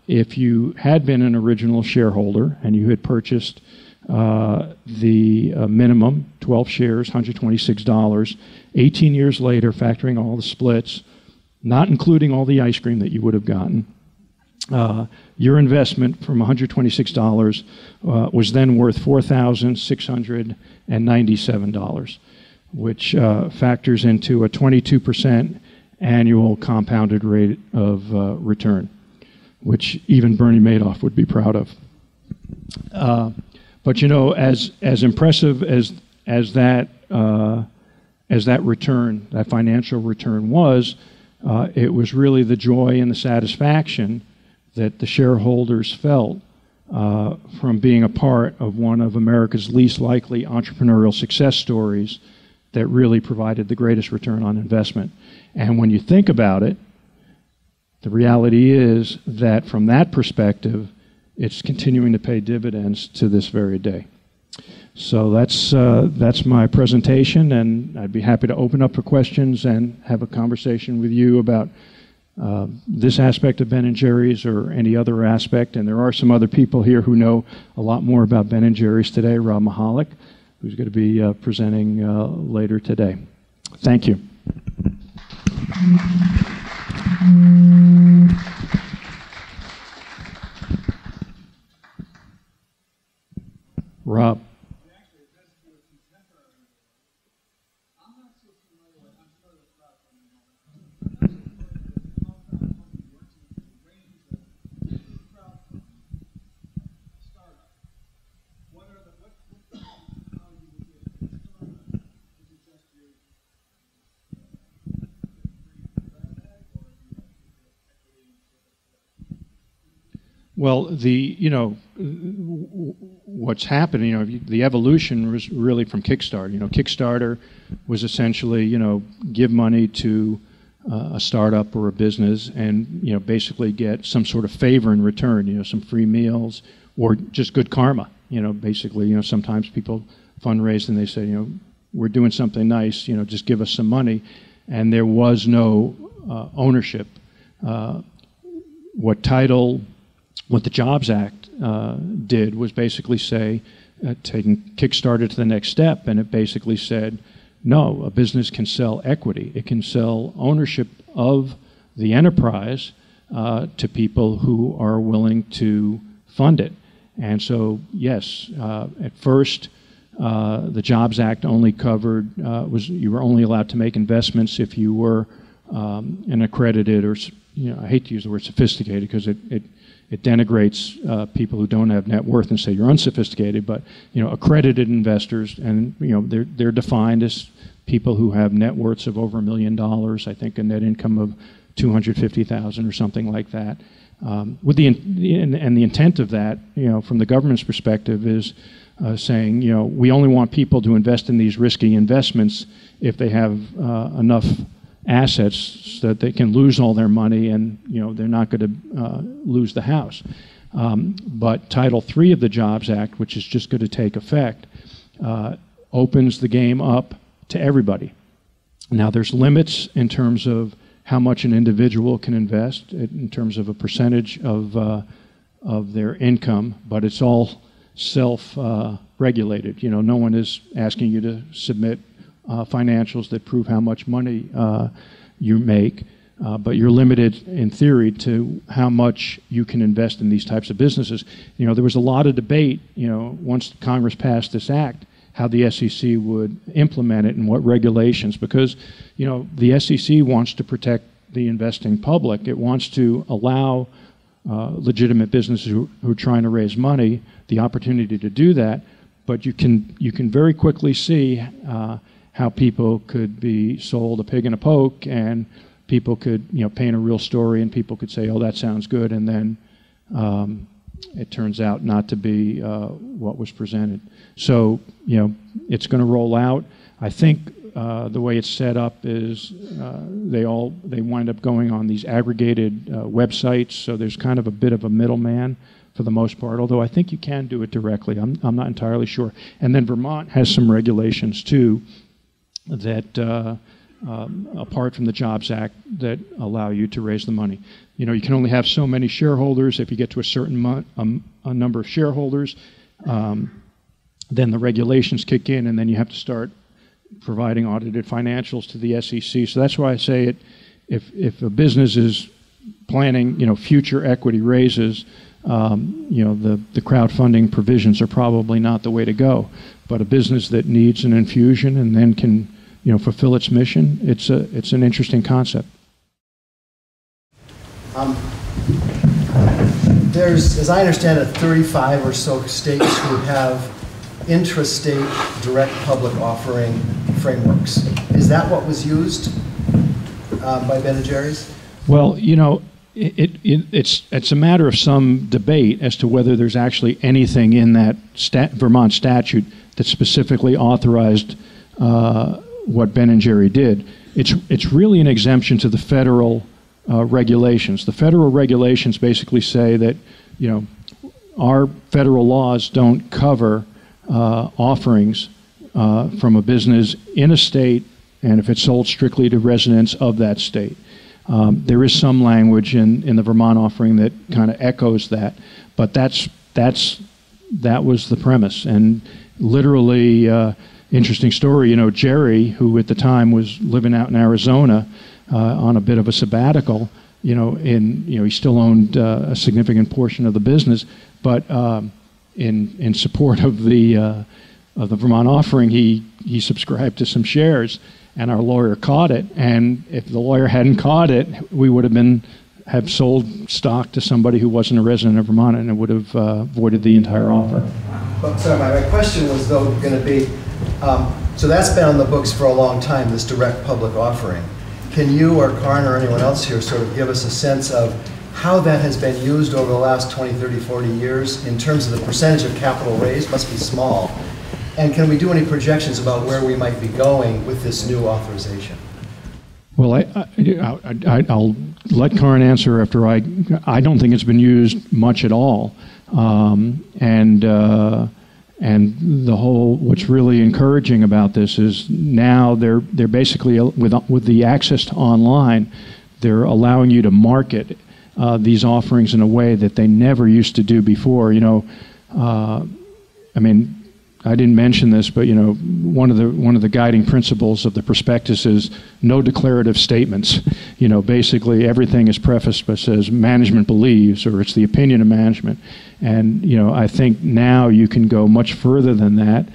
Speaker 3: if you had been an original shareholder and you had purchased the minimum, 12 shares, $126, 18 years later, factoring all the splits, not including all the ice cream that you would have gotten, your investment from $126 was then worth $4,697, which factors into a 22% annual compounded rate of return, which even Bernie Madoff would be proud of. But as impressive as that return, that financial return was, it was really the joy and the satisfaction that the shareholders felt from being a part of one of America's least likely entrepreneurial success stories that really provided the greatest return on investment. And when you think about it, the reality is that from that perspective, it's continuing to pay dividends to this very day. So that's my presentation, and I'd be happy to open up for questions and have a conversation with you about this aspect of Ben & Jerry's or any other aspect. And there are some other people here who know a lot more about Ben & Jerry's today. Rob Mahalik, who's going to be presenting later today. Thank you. Rob. Well, what's happening, the evolution was really from Kickstarter. Kickstarter was essentially, give money to a startup or a business and, basically get some sort of favor in return, some free meals or just good karma. Basically, sometimes people fundraise and they say, we're doing something nice, just give us some money. And there was no ownership. What the Jobs Act did was basically say, taking Kickstarter to the next step, and it basically said, no, a business can sell equity. It can sell ownership of the enterprise to people who are willing to fund it. And so, yes, at first, the Jobs Act only covered, you were only allowed to make investments if you were an accredited or, I hate to use the word sophisticated because it denigrates people who don't have net worth and say you're unsophisticated, but accredited investors, and they're defined as people who have net worths of over $1 million, I think a net income of $250,000 or something like that. With the intent of that, from the government's perspective, is saying we only want people to invest in these risky investments if they have enough assets so that they can lose all their money and they're not going to lose the house. But Title III of the Jobs Act, which is just going to take effect, opens the game up to everybody. Now there's limits in terms of how much an individual can invest in terms of a percentage of their income, but it's all self-regulated. No one is asking you to submit financials that prove how much money you make, but you're limited in theory to how much you can invest in these types of businesses. There was a lot of debate, once Congress passed this act, how the SEC would implement it and what regulations, because the SEC wants to protect the investing public. It wants to allow legitimate businesses who are trying to raise money the opportunity to do that, but you can very quickly see how people could be sold a pig in a poke, and people could paint a real story, and people could say, oh, that sounds good, and then it turns out not to be what was presented. So it's going to roll out. I think the way it's set up is they wind up going on these aggregated websites, so there's kind of a bit of a middleman for the most part, although I think you can do it directly. I'm not entirely sure. And then Vermont has some regulations too that apart from the Jobs Act that allow you to raise the money. You can only have so many shareholders. If you get to a certain a number of shareholders, then the regulations kick in, and then you have to start providing audited financials to the SEC. So that's why I say if a business is planning, future equity raises, the crowdfunding provisions are probably not the way to go. But a business that needs an infusion and then can, fulfill its mission, it's an interesting concept.
Speaker 4: There's, as I understand it, 35 or so states who have intrastate direct public offering frameworks. Is that what was used by Ben & Jerry's?
Speaker 3: Well, it's a matter of some debate as to whether there's actually anything in that Vermont statute that specifically authorized what Ben & Jerry did. It's really an exemption to the federal regulations. The federal regulations basically say that our federal laws don't cover offerings from a business in a state, and if it's sold strictly to residents of that state. There is some language in the Vermont offering that kind of echoes that, but that was the premise. And literally, interesting story, Jerry, who at the time was living out in Arizona on a bit of a sabbatical, he still owned a significant portion of the business, but in support of the Vermont offering, he subscribed to some shares, and our lawyer caught it. And if the lawyer hadn't caught it, we would have sold stock to somebody who wasn't a resident of Vermont, and it would have voided the entire offer.
Speaker 4: But sorry, my question was though going to be, so that's been on the books for a long time, this direct public offering. Can you or Karn or anyone else here sort of give us a sense of how that has been used over the last 20, 30, 40 years in terms of the percentage of capital raised? Must be small. And can we do any projections about where we might be going with this new authorization?
Speaker 3: Well, I'll let Karin answer after I don't think it's been used much at all, and the whole, what's really encouraging about this is now they're basically, with the access to online, they're allowing you to market these offerings in a way that they never used to do before. I mean, I didn't mention this, but one of the guiding principles of the prospectus is no declarative statements. Basically everything is prefaced by says management believes, or it's the opinion of management. And I think now you can go much further than that.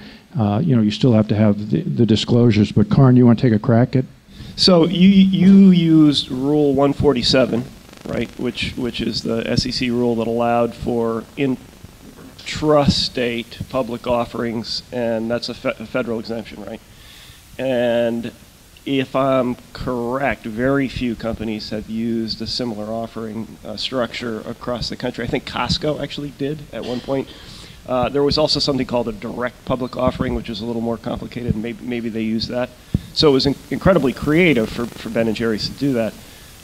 Speaker 3: You still have to have the disclosures. But Karin, you want to take a crack at?
Speaker 5: So you used Rule 147, right? Which is the SEC rule that allowed for intrastate public offerings, and that's a federal exemption, right? And if I'm correct, very few companies have used a similar offering structure across the country. I think Costco actually did at one point. There was also something called a direct public offering, which is a little more complicated, and maybe they used that. So it was incredibly creative for Ben & Jerry's to do that.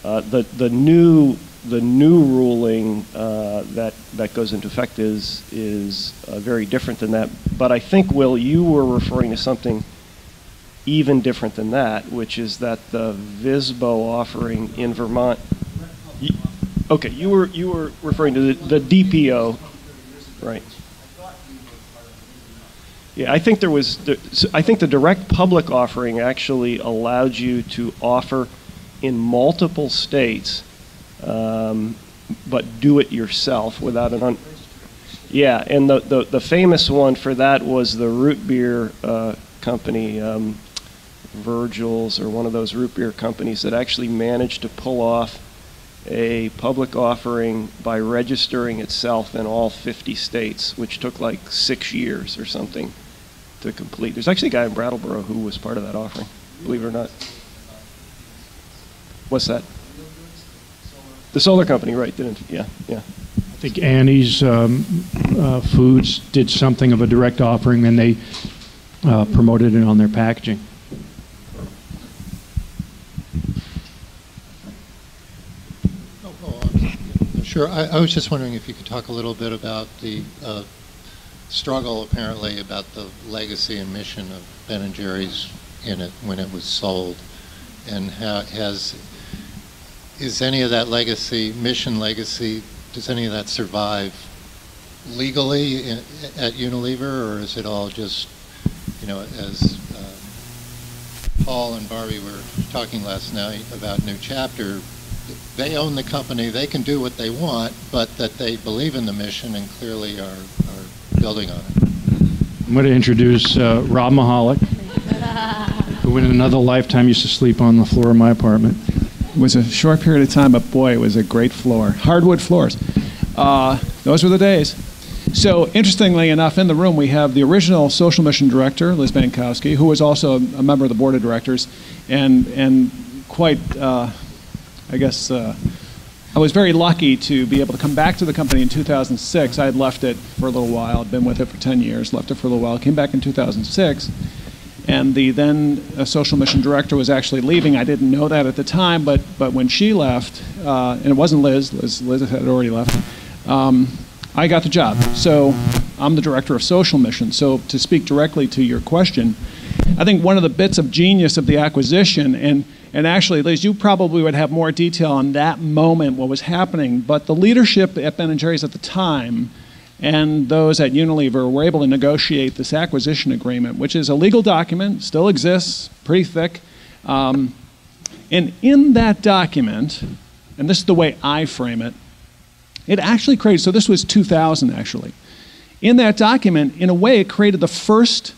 Speaker 5: The new ruling that goes into effect is very different than that. But I think, Will, you were referring to something even different than that, which is that the VSBO offering in Vermont. Okay, you were referring to the DPO, right? Yeah, I think I think the direct public offering actually allowed you to offer in multiple states, but do it yourself without yeah, and the famous one for that was the root beer company, Virgil's, or one of those root beer companies that actually managed to pull off a public offering by registering itself in all 50 states, which took like 6 years or something to complete. There's actually a guy in Brattleboro who was part of that offering, believe it or not. What's that? The solar company, right? Yeah.
Speaker 3: I think Annie's Foods did something of a direct offering, and they promoted it on their packaging.
Speaker 6: Sure. I was just wondering if you could talk a little bit about the struggle, apparently, about the legacy and mission of Ben & Jerry's in it when it was sold, and how is any of that mission legacy, does any of that survive legally at Unilever, or is it all just, as Paul and Barbie were talking last night about New Chapter, they own the company, they can do what they want, but that they believe in the mission and clearly are building on it.
Speaker 3: I'm going to introduce Rob Mahalik, who in another lifetime used to sleep on the floor of my apartment.
Speaker 7: It was a short period of time, but boy, it was a great floor. Hardwood floors. Those were the days. So interestingly enough, in the room we have the original social mission director, Liz Bankowski, who was also a member of the board of directors, and quite, I guess, I was very lucky to be able to come back to the company in 2006. I had left it for a little while. I'd been with it for 10 years, left it for a little while, came back in 2006. And the then social mission director was actually leaving. I didn't know that at the time, but when she left, and it wasn't Liz had already left, I got the job. So I'm the director of social mission. So to speak directly to your question, I think one of the bits of genius of the acquisition, and actually, Liz, you probably would have more detail on that moment, what was happening, but the leadership at Ben & Jerry's at the time and those at Unilever were able to negotiate this acquisition agreement, which is a legal document, still exists, pretty thick. And in that document, and this is the way I frame it, it actually created, so this was 2000 actually. In that document, in a way, it created the first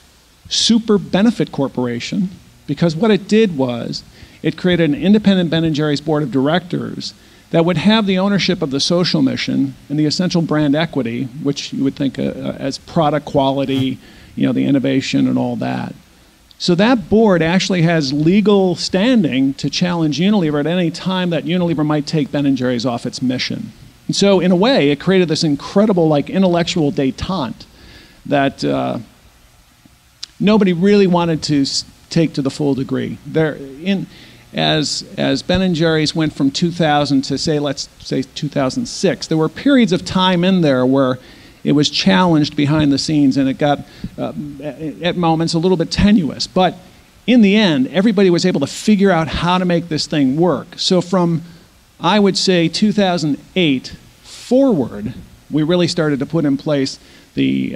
Speaker 7: super benefit corporation, because what it did was it created an independent Ben & Jerry's board of directors that would have the ownership of the social mission and the essential brand equity, which you would think as product quality, the innovation and all that. So that board actually has legal standing to challenge Unilever at any time that Unilever might take Ben & Jerry's off its mission. And so in a way, it created this incredible intellectual détente that nobody really wanted to take to the full degree. as Ben & Jerry's went from 2000 to say, let's say 2006, there were periods of time in there where it was challenged behind the scenes, and it got, at moments, a little bit tenuous. But in the end, everybody was able to figure out how to make this thing work. So from, I would say, 2008 forward, we really started to put in place the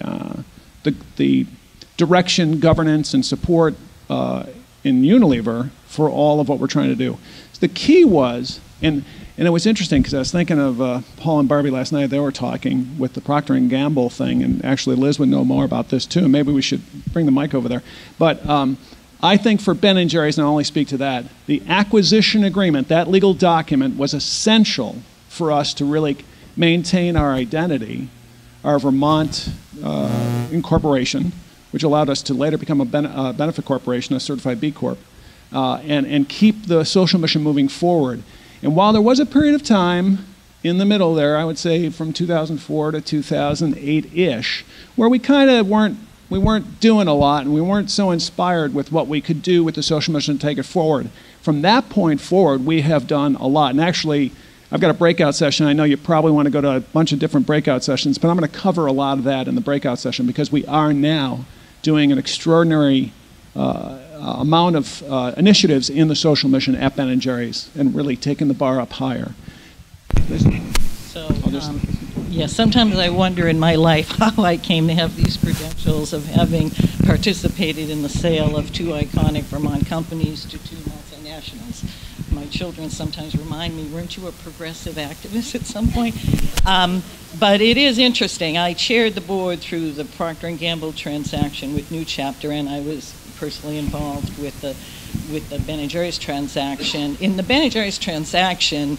Speaker 7: direction, governance, and support in Unilever for all of what we're trying to do. So the key was, and it was interesting because I was thinking of Paul and Barbie last night. They were talking with the Procter & Gamble thing, and actually Liz would know more about this too. Maybe we should bring the mic over there. But I think for Ben & Jerry's, and I'll only speak to that, the acquisition agreement, that legal document, was essential for us to really maintain our identity, our Vermont incorporation, which allowed us to later become a benefit corporation, a certified B Corp, and keep the social mission moving forward. And while there was a period of time in the middle there, I would say from 2004 to 2008-ish, where we kind of weren't doing a lot, and we weren't so inspired with what we could do with the social mission to take it forward. From that point forward, we have done a lot. And actually, I've got a breakout session. I know you probably want to go to a bunch of different breakout sessions, but I'm going to cover a lot of that in the breakout session because we are now doing an extraordinary amount of initiatives in the social mission at Ben & Jerry's and really taking the bar up higher.
Speaker 8: So, yeah, sometimes I wonder in my life how I came to have these credentials of having participated in the sale of 2 iconic Vermont companies to 2 multinationals. My children sometimes remind me, weren't you a progressive activist at some point? But it is interesting. I chaired the board through the Procter & Gamble transaction with New Chapter, and I was personally involved with the Ben & Jerry's transaction. In the Ben & Jerry's transaction,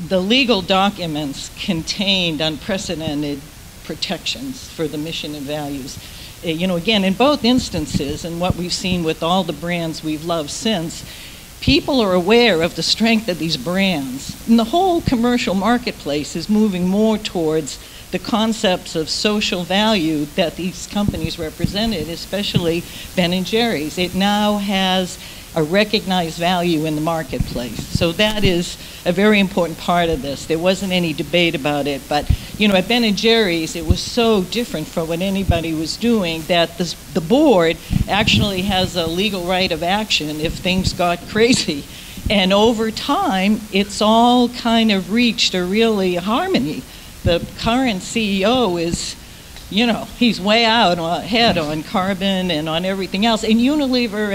Speaker 8: the legal documents contained unprecedented protections for the mission and values. You know, again, in both instances, and what we've seen with all the brands we've loved since, people are aware of the strength of these brands. And the whole commercial marketplace is moving more towards the concepts of social value that these companies represented, especially Ben & Jerry's. It now has a recognized value in the marketplace. So that is a very important part of this. There wasn't any debate about it, but you know, at Ben & Jerry's, it was so different from what anybody was doing that the board actually has a legal right of action if things got crazy. And over time, it's all kind of reached a really harmony. The current CEO is, you know, he's way out ahead on carbon and on everything else. And Unilever,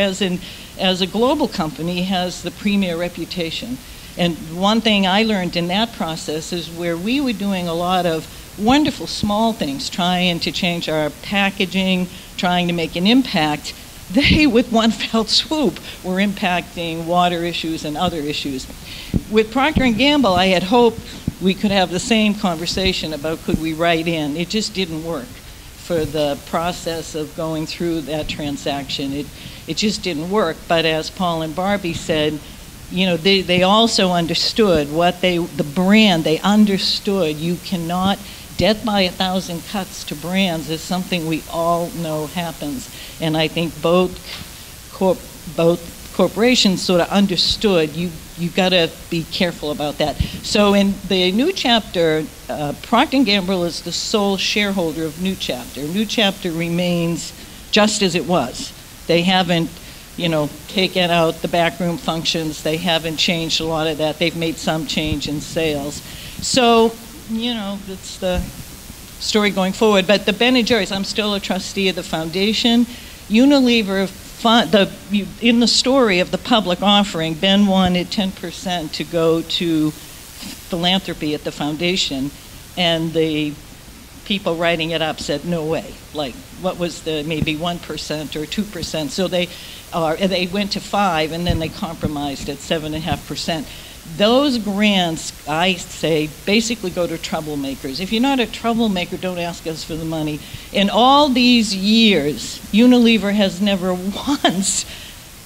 Speaker 8: as a global company, has the premier reputation. And one thing I learned in that process is where we were doing a lot of wonderful small things, trying to change our packaging, trying to make an impact, they, with one fell swoop, were impacting water issues and other issues. With Procter & Gamble, I had hoped we could have the same conversation about could we write in. It just didn't work for the process of going through that transaction. It just didn't work. But as Paul and Barbie said, you know, they also understood what the brand, they understood you cannot, death by 1,000 cuts to brands is something we all know happens. And I think both corporations sort of understood you got to be careful about that. So in the New Chapter, Procter & Gamble is the sole shareholder of New Chapter. New Chapter remains just as it was. They haven't, you know, taken out the backroom functions. They haven't changed a lot of that. They've made some change in sales. So, you know, that's the story going forward. But the Ben & Jerry's, I'm still a trustee of the foundation. Unilever, in the story of the public offering, Ben wanted 10% to go to philanthropy at the foundation, and the people writing it up said, no way. Like, what was the maybe 1% or 2%? So they went to 5%, and then they compromised at 7.5%. Those grants, I say, basically go to troublemakers. If you're not a troublemaker, don't ask us for the money. In all these years, Unilever has never once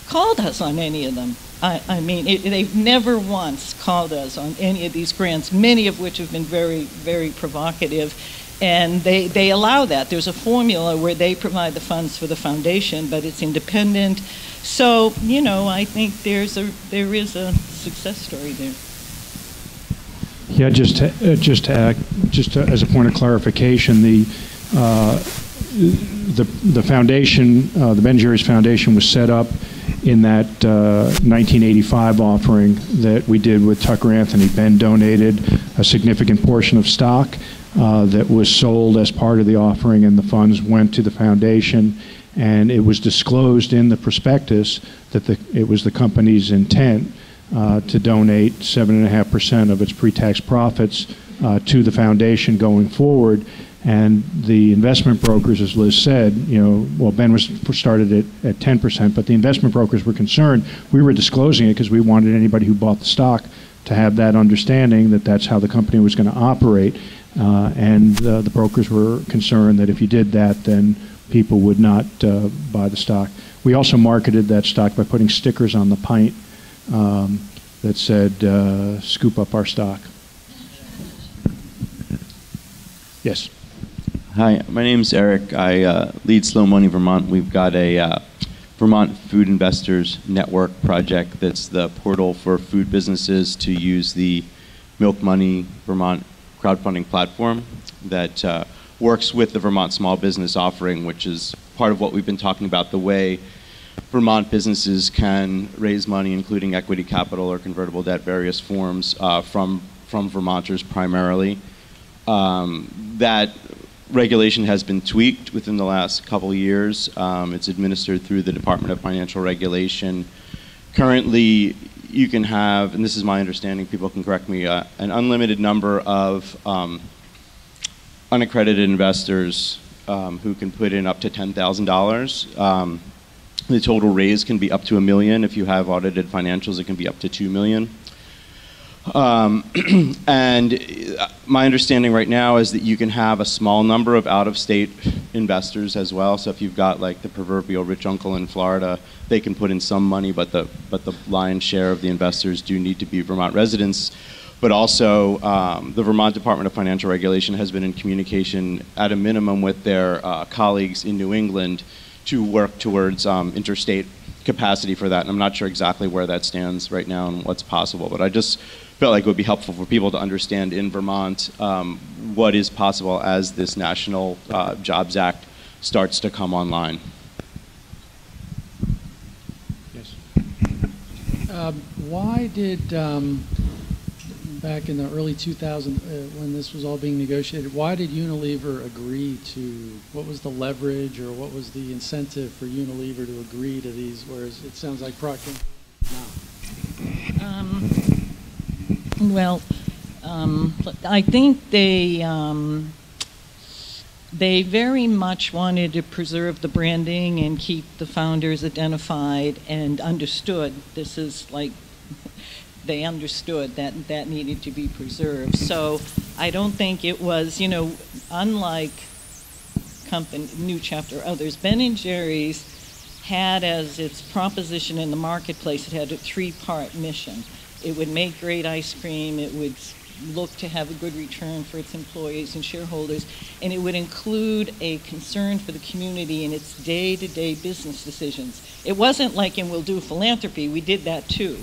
Speaker 8: called us on any of them. I mean, they've never once called us on any of these grants, many of which have been very, very provocative. And they allow that. There's a formula where they provide the funds for the foundation, but it's independent. So, you know, I think there is a success story there.
Speaker 3: Yeah, just as a point of clarification, the foundation, the Ben Jerry's Foundation, was set up in that 1985 offering that we did with Tucker Anthony. Ben donated a significant portion of stock that was sold as part of the offering, and the funds went to the foundation. And it was disclosed in the prospectus that it was the company's intent to donate 7.5% of its pre-tax profits to the foundation going forward. And the investment brokers, as Liz said, you know, well, Ben was started at 10%, but the investment brokers were concerned. We were disclosing it because we wanted anybody who bought the stock to have that understanding that that's how the company was going to operate. And the brokers were concerned that if you did that, then people would not buy the stock. We also marketed that stock by putting stickers on the pint that said, "Scoop up our stock." Yes.
Speaker 9: Hi, my name's Eric. I lead Slow Money Vermont. We've got a Vermont Food Investors Network project that's the portal for food businesses to use the Milk Money Vermont crowdfunding platform that works with the Vermont Small Business Offering, which is part of what we've been talking about, the way Vermont businesses can raise money, including equity capital or convertible debt, various forms, from Vermonters primarily. That regulation has been tweaked within the last couple of years. It's administered through the Department of Financial Regulation. Currently, you can have, and this is my understanding, people can correct me, an unlimited number of unaccredited investors who can put in up to $10,000. The total raise can be up to $1 million. If you have audited financials, it can be up to $2 million. And my understanding right now is that you can have a small number of out-of-state investors as well. So if you've got like the proverbial rich uncle in Florida, they can put in some money, but the lion's share of the investors do need to be Vermont residents. But also, the Vermont Department of Financial Regulation has been in communication at a minimum with their colleagues in New England to work towards interstate capacity for that. And I'm not sure exactly where that stands right now and what's possible, but I just felt like it would be helpful for people to understand in Vermont what is possible as this National Jobs Act starts to come online.
Speaker 3: Yes.
Speaker 10: Why did, back in the early 2000s, when this was all being negotiated, why did Unilever agree to, what was the leverage or what was the incentive for Unilever to agree to these, whereas it sounds like Procter no.
Speaker 8: Well, I think they very much wanted to preserve the branding and keep the founders identified and understood. This is like, they understood that that needed to be preserved. So I don't think it was, you know, unlike New Chapter, others, Ben & Jerry's had as its proposition in the marketplace, it had a three-part mission. It would make great ice cream, it would look to have a good return for its employees and shareholders, and it would include a concern for the community in its day-to-day business decisions. It wasn't like, and we'll do philanthropy, we did that too.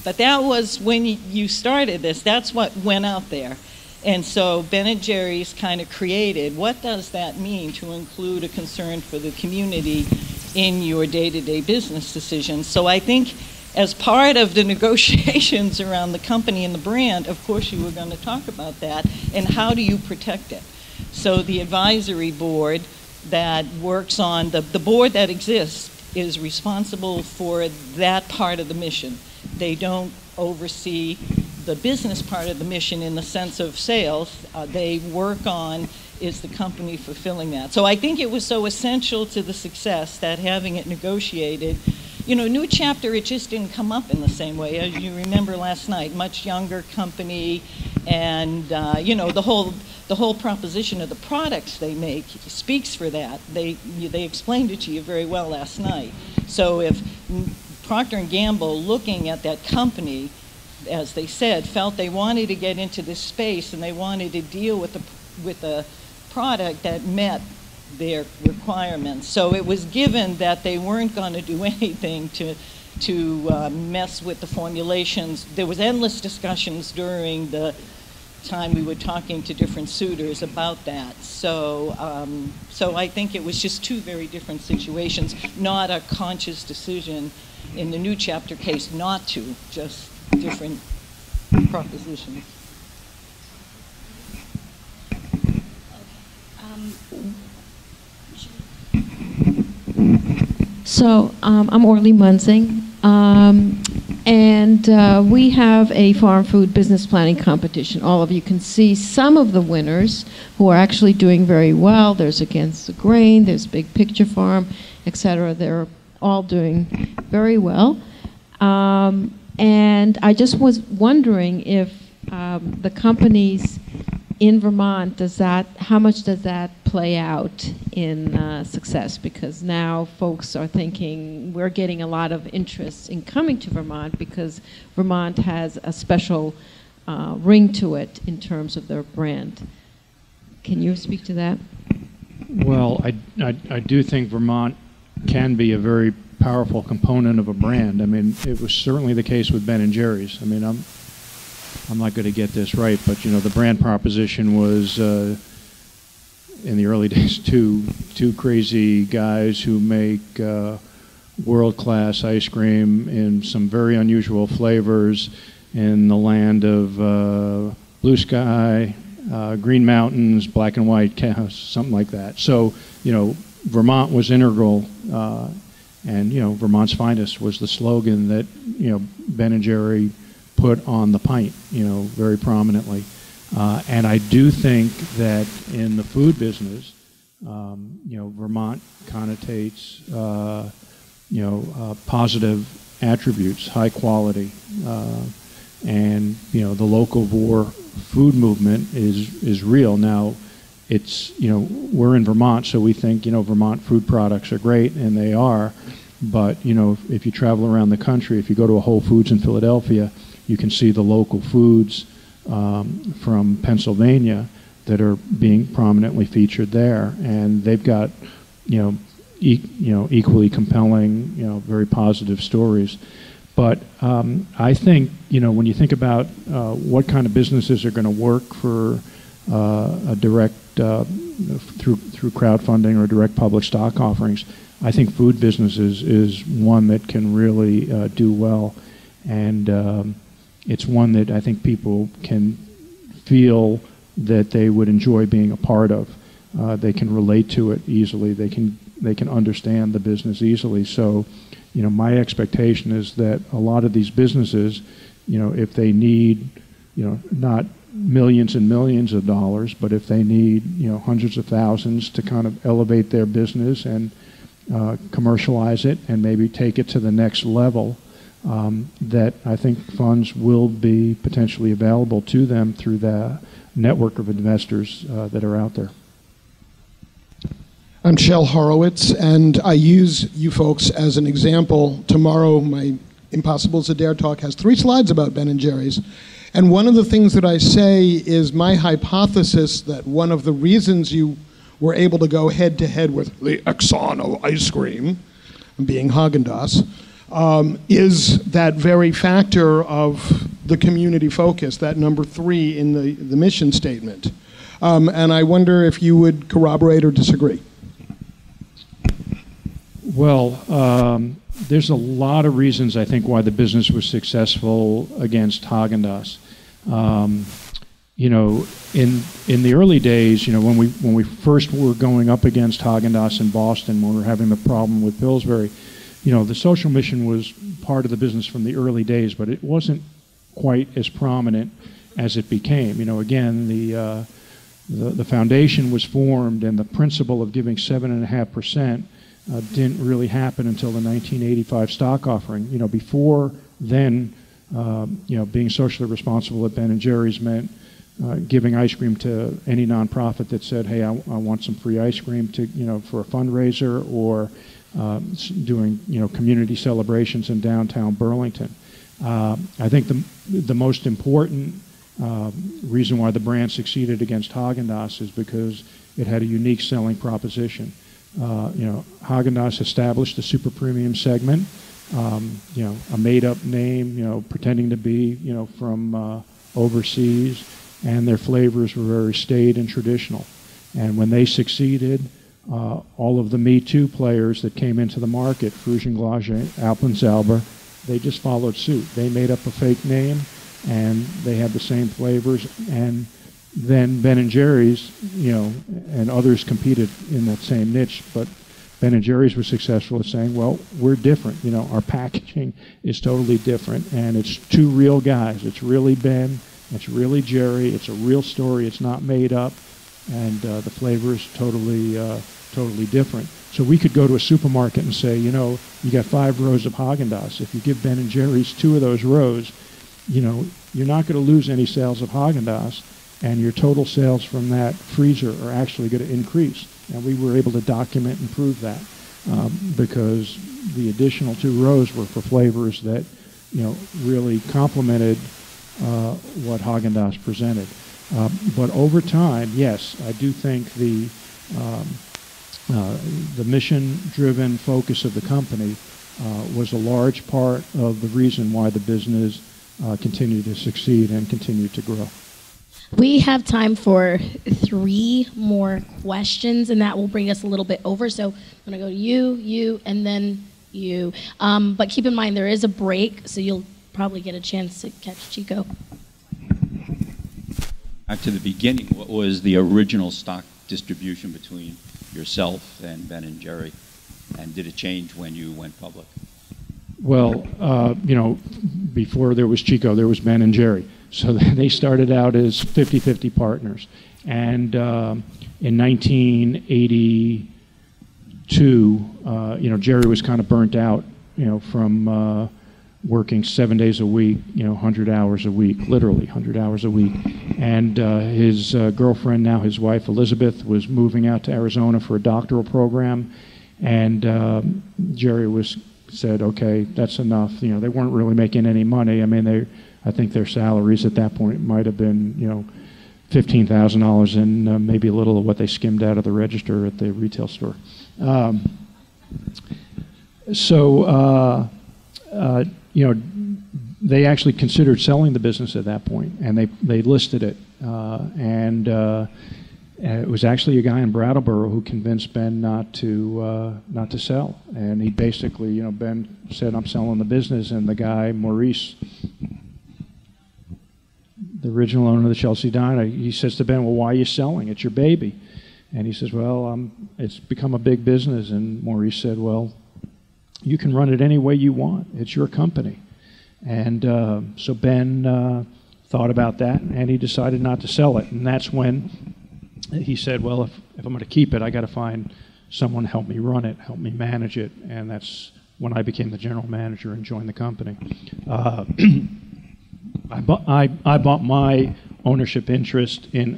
Speaker 8: But that was when you started this, that's what went out there. And so Ben & Jerry's kind of created, what does that mean to include a concern for the community in your day-to-day business decisions? So I think as part of the negotiations around the company and the brand, of course you were going to talk about that, and how do you protect it? So the advisory board that works on, the board that exists is responsible for that part of the mission. They don't oversee the business part of the mission in the sense of sales. They work on, is the company fulfilling that? So I think it was so essential to the success that having it negotiated, you know, New Chapter, it just didn't come up in the same way. As you remember last night, much younger company, and you know, the whole proposition of the products they make speaks for that. They explained it to you very well last night. So if Procter & Gamble, looking at that company, as they said, felt they wanted to get into this space and they wanted to deal with the product that met their requirements. So it was given that they weren't going to do anything to mess with the formulations. There was endless discussions during the time we were talking to different suitors about that. So, so I think it was just two very different situations, not a conscious decision in the new chapter case not to, just different propositions.
Speaker 1: So I'm Orly Munzing, and we have a farm food business planning competition. All of you can see some of the winners who are actually doing very well. There's Against the Grain, there's Big Picture Farm, etc. They're all doing very well. And I just was wondering if the companies in Vermont, how much does that play out in success? Because now folks are thinking we're getting a lot of interest in coming to Vermont because Vermont has a special ring to it in terms of their brand. Can you speak to that?
Speaker 3: Well, I do think Vermont can be a very powerful component of a brand. I mean, it was certainly the case with Ben & Jerry's. I mean, I'm not going to get this right, but you know, the brand proposition was in the early days two crazy guys who make world-class ice cream in some very unusual flavors in the land of blue sky, green mountains, black and white cows, something like that. So you know, Vermont was integral, and you know, Vermont's finest was the slogan that you know Ben & Jerry put on the pint, you know, very prominently. And I do think that in the food business, you know, Vermont connotates, you know, positive attributes, high quality, and you know, the local food movement is real. Now, it's, you know, we're in Vermont, so we think, you know, Vermont food products are great, and they are. But you know, if you travel around the country, if you go to a Whole Foods in Philadelphia, you can see the local foods from Pennsylvania that are being prominently featured there, and they've got, you know, equally compelling, you know, very positive stories. But I think, you know, when you think about what kind of businesses are going to work for a direct through crowdfunding or direct public stock offerings, I think food businesses is one that can really do well, and it's one that I think people can feel that they would enjoy being a part of. They can relate to it easily. They can understand the business easily. So, you know, my expectation is that a lot of these businesses, you know, if they need, you know, not millions and millions of dollars, but if they need, you know, hundreds of thousands to kind of elevate their business and commercialize it and maybe take it to the next level, that I think funds will be potentially available to them through the network of investors that are out there.
Speaker 11: I'm Shel Horowitz, and I use you folks as an example. Tomorrow, my Impossibles to Dare talk has 3 slides about Ben & Jerry's. And one of the things that I say is my hypothesis that one of the reasons you were able to go head-to-head with the Exxon of ice cream, being Haagen-Dazs, is that very factor of the community focus, that number 3 in the mission statement. And I wonder if you would corroborate or disagree.
Speaker 3: Well, there's a lot of reasons, I think, why the business was successful against Haagen-Dazs. You know, in the early days, you know, when we first were going up against Haagen-Dazs in Boston, when we were having the problem with Pillsbury, you know, the social mission was part of the business from the early days, but it wasn't quite as prominent as it became. You know, again, the foundation was formed, and the principle of giving 7.5% didn't really happen until the 1985 stock offering. You know, before then, you know, being socially responsible at Ben & Jerry's meant giving ice cream to any nonprofit that said, "Hey, I want some free ice cream to, you know, for a fundraiser," or doing, you know, community celebrations in downtown Burlington. I think the most important reason why the brand succeeded against Haagen-Dazs is because it had a unique selling proposition. Haagen-Dazs established a super premium segment, a made-up name, pretending to be, from overseas, and their flavors were very staid and traditional. And when they succeeded, all of the Me Too players that came into the market, Frugenglage, Alpensalber, they just followed suit. They made up a fake name, and they had the same flavors. And then Ben & Jerry's, and others competed in that same niche, but Ben & Jerry's was successful at saying, well, we're different. Our packaging is totally different, and it's two real guys. It's really Ben, it's really Jerry, it's a real story, it's not made up, and the flavor is totally different. So we could go to a supermarket and say, you got 5 rows of Haagen-Dazs. If you give Ben & Jerry's 2 of those rows, you're not going to lose any sales of Haagen-Dazs, and your total sales from that freezer are actually going to increase. And we were able to document and prove that because the additional 2 rows were for flavors that, really complemented what Haagen-Dazs presented. But over time, yes, I do think the mission-driven focus of the company was a large part of the reason why the business continued to succeed and continued to grow.
Speaker 2: We have time for 3 more questions, and that will bring us a little bit over. So I'm going to go to you, and then you. But keep in mind, there is a break, so you'll probably get a chance to catch Chico.
Speaker 12: Back to the beginning, what was the original stock distribution between yourself and Ben & Jerry? And did it change when you went public?
Speaker 3: Well, before there was Chico, there was Ben & Jerry. So they started out as 50-50 partners. And in 1982, Jerry was kind of burnt out, from working 7 days a week, 100 hours a week, literally 100 hours a week. And his girlfriend, now his wife, Elizabeth, was moving out to Arizona for a doctoral program. And Jerry said, okay, that's enough. They weren't really making any money. I mean, I think their salaries at that point might have been, $15,000 and maybe a little of what they skimmed out of the register at the retail store. They actually considered selling the business at that point, and they listed it. It was actually a guy in Brattleboro who convinced Ben not to sell. And he basically, Ben said, I'm selling the business, and the guy, Maurice, the original owner of the Chelsea Diner, he says to Ben, well, why are you selling? It's your baby. And he says, well, it's become a big business. And Maurice said, well, you can run it any way you want. It's your company. And so Ben thought about that, and he decided not to sell it. And that's when he said, well, if I'm going to keep it, I got to find someone to help me run it, help me manage it. And that's when I became the general manager and joined the company. I bought my ownership interest in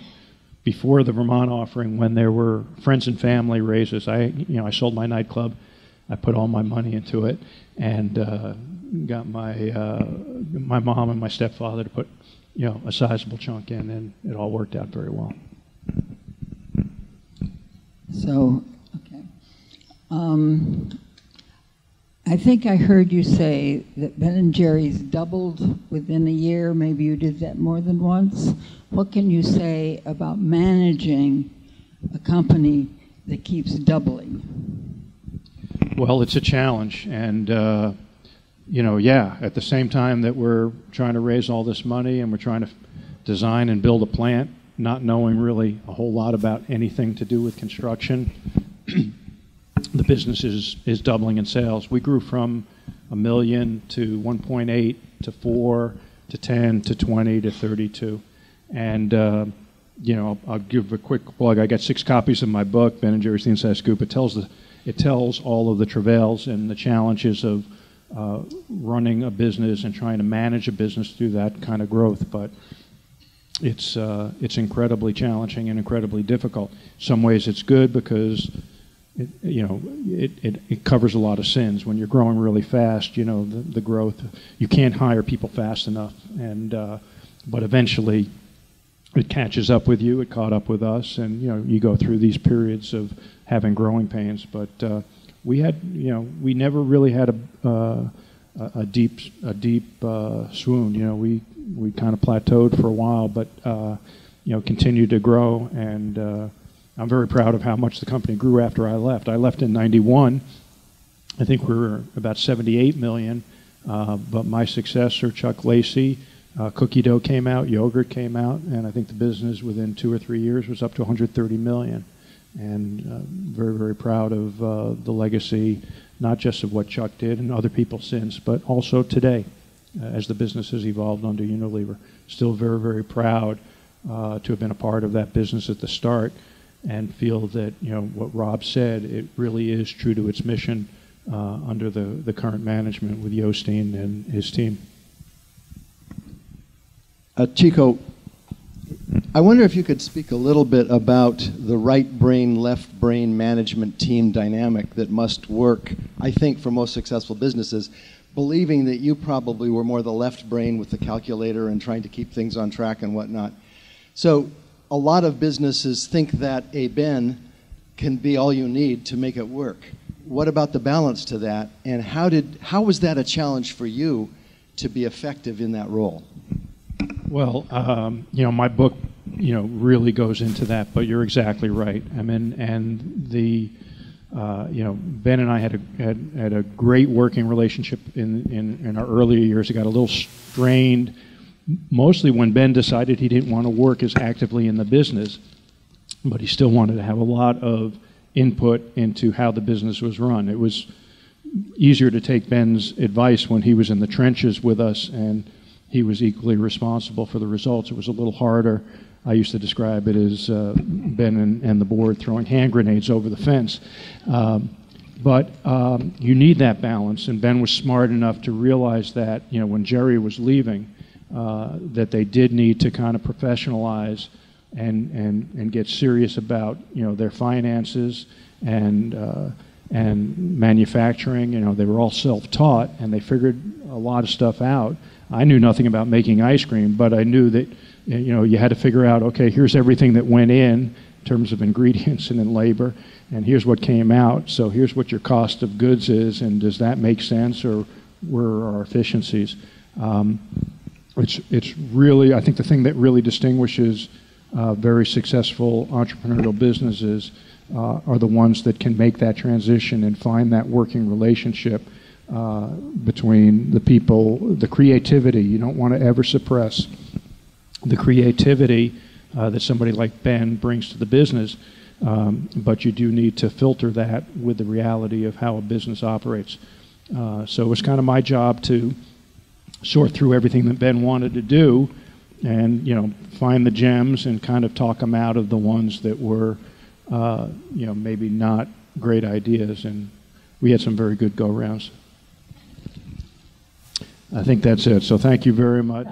Speaker 3: before the Vermont offering when there were friends and family raises. I sold my nightclub. I put all my money into it and got my mom and my stepfather to put a sizable chunk in, and it all worked out very well.
Speaker 13: So, okay. I think I heard you say that Ben & Jerry's doubled within a year. Maybe you did that more than once. What can you say about managing a company that keeps doubling?
Speaker 3: Well, it's a challenge. And, at the same time that we're trying to raise all this money and we're trying to design and build a plant, not knowing really a whole lot about anything to do with construction, the business is doubling in sales. We grew from $1 million to 1.8 to 4 to 10 to 20 to 32. And, I'll give a quick plug. I got 6 copies of my book, Ben & Jerry's The Inside Scoop. It tells all of the travails and the challenges of running a business and trying to manage a business through that kind of growth. But it's incredibly challenging and incredibly difficult. In some ways it's good because it covers a lot of sins. When you're growing really fast, the growth, you can't hire people fast enough. And but eventually, it catches up with you. It caught up with us, and you go through these periods of having growing pains. But we never really had a deep swoon. We kind of plateaued for a while, but continued to grow. And I'm very proud of how much the company grew after I left. I left in '91. I think we were about 78 million. But my successor, Chuck Lacey, cookie dough came out, yogurt came out, and I think the business within 2 or 3 years was up to 130 million. And very, very proud of the legacy, not just of what Chuck did and other people since, but also today, as the business has evolved under Unilever. Still very, very proud to have been a part of that business at the start, and feel that what Rob said, it really is true to its mission under the current management with Yostein and his team.
Speaker 4: Chico, I wonder if you could speak a little bit about the right brain, left brain management team dynamic that must work, I think, for most successful businesses, believing that you probably were more the left brain with the calculator and trying to keep things on track and whatnot. So a lot of businesses think that a Ben can be all you need to make it work. What about the balance to that, and how was that a challenge for you to be effective in that role?
Speaker 3: Well, my book, really goes into that, but you're exactly right. I mean, and Ben and I had a great working relationship in our earlier years. It got a little strained, mostly when Ben decided he didn't want to work as actively in the business, but he still wanted to have a lot of input into how the business was run. It was easier to take Ben's advice when he was in the trenches with us, and he was equally responsible for the results. It was a little harder. I used to describe it as Ben and the board throwing hand grenades over the fence. But you need that balance, and Ben was smart enough to realize that when Jerry was leaving, that they did need to kind of professionalize and get serious about their finances and manufacturing. They were all self-taught, and they figured a lot of stuff out. I knew nothing about making ice cream, but I knew that you had to figure out, okay, here's everything that went in terms of ingredients and in labor, and here's what came out. So here's what your cost of goods is, and does that make sense, or where are our efficiencies? It's really, I think the thing that really distinguishes very successful entrepreneurial businesses are the ones that can make that transition and find that working relationship between the people, the creativity. You don't want to ever suppress the creativity that somebody like Ben brings to the business, but you do need to filter that with the reality of how a business operates. So it was kind of my job to sort through everything that Ben wanted to do, and find the gems and kind of talk them out of the ones that were maybe not great ideas. And we had some very good go-rounds. I think that's it. So thank you very much.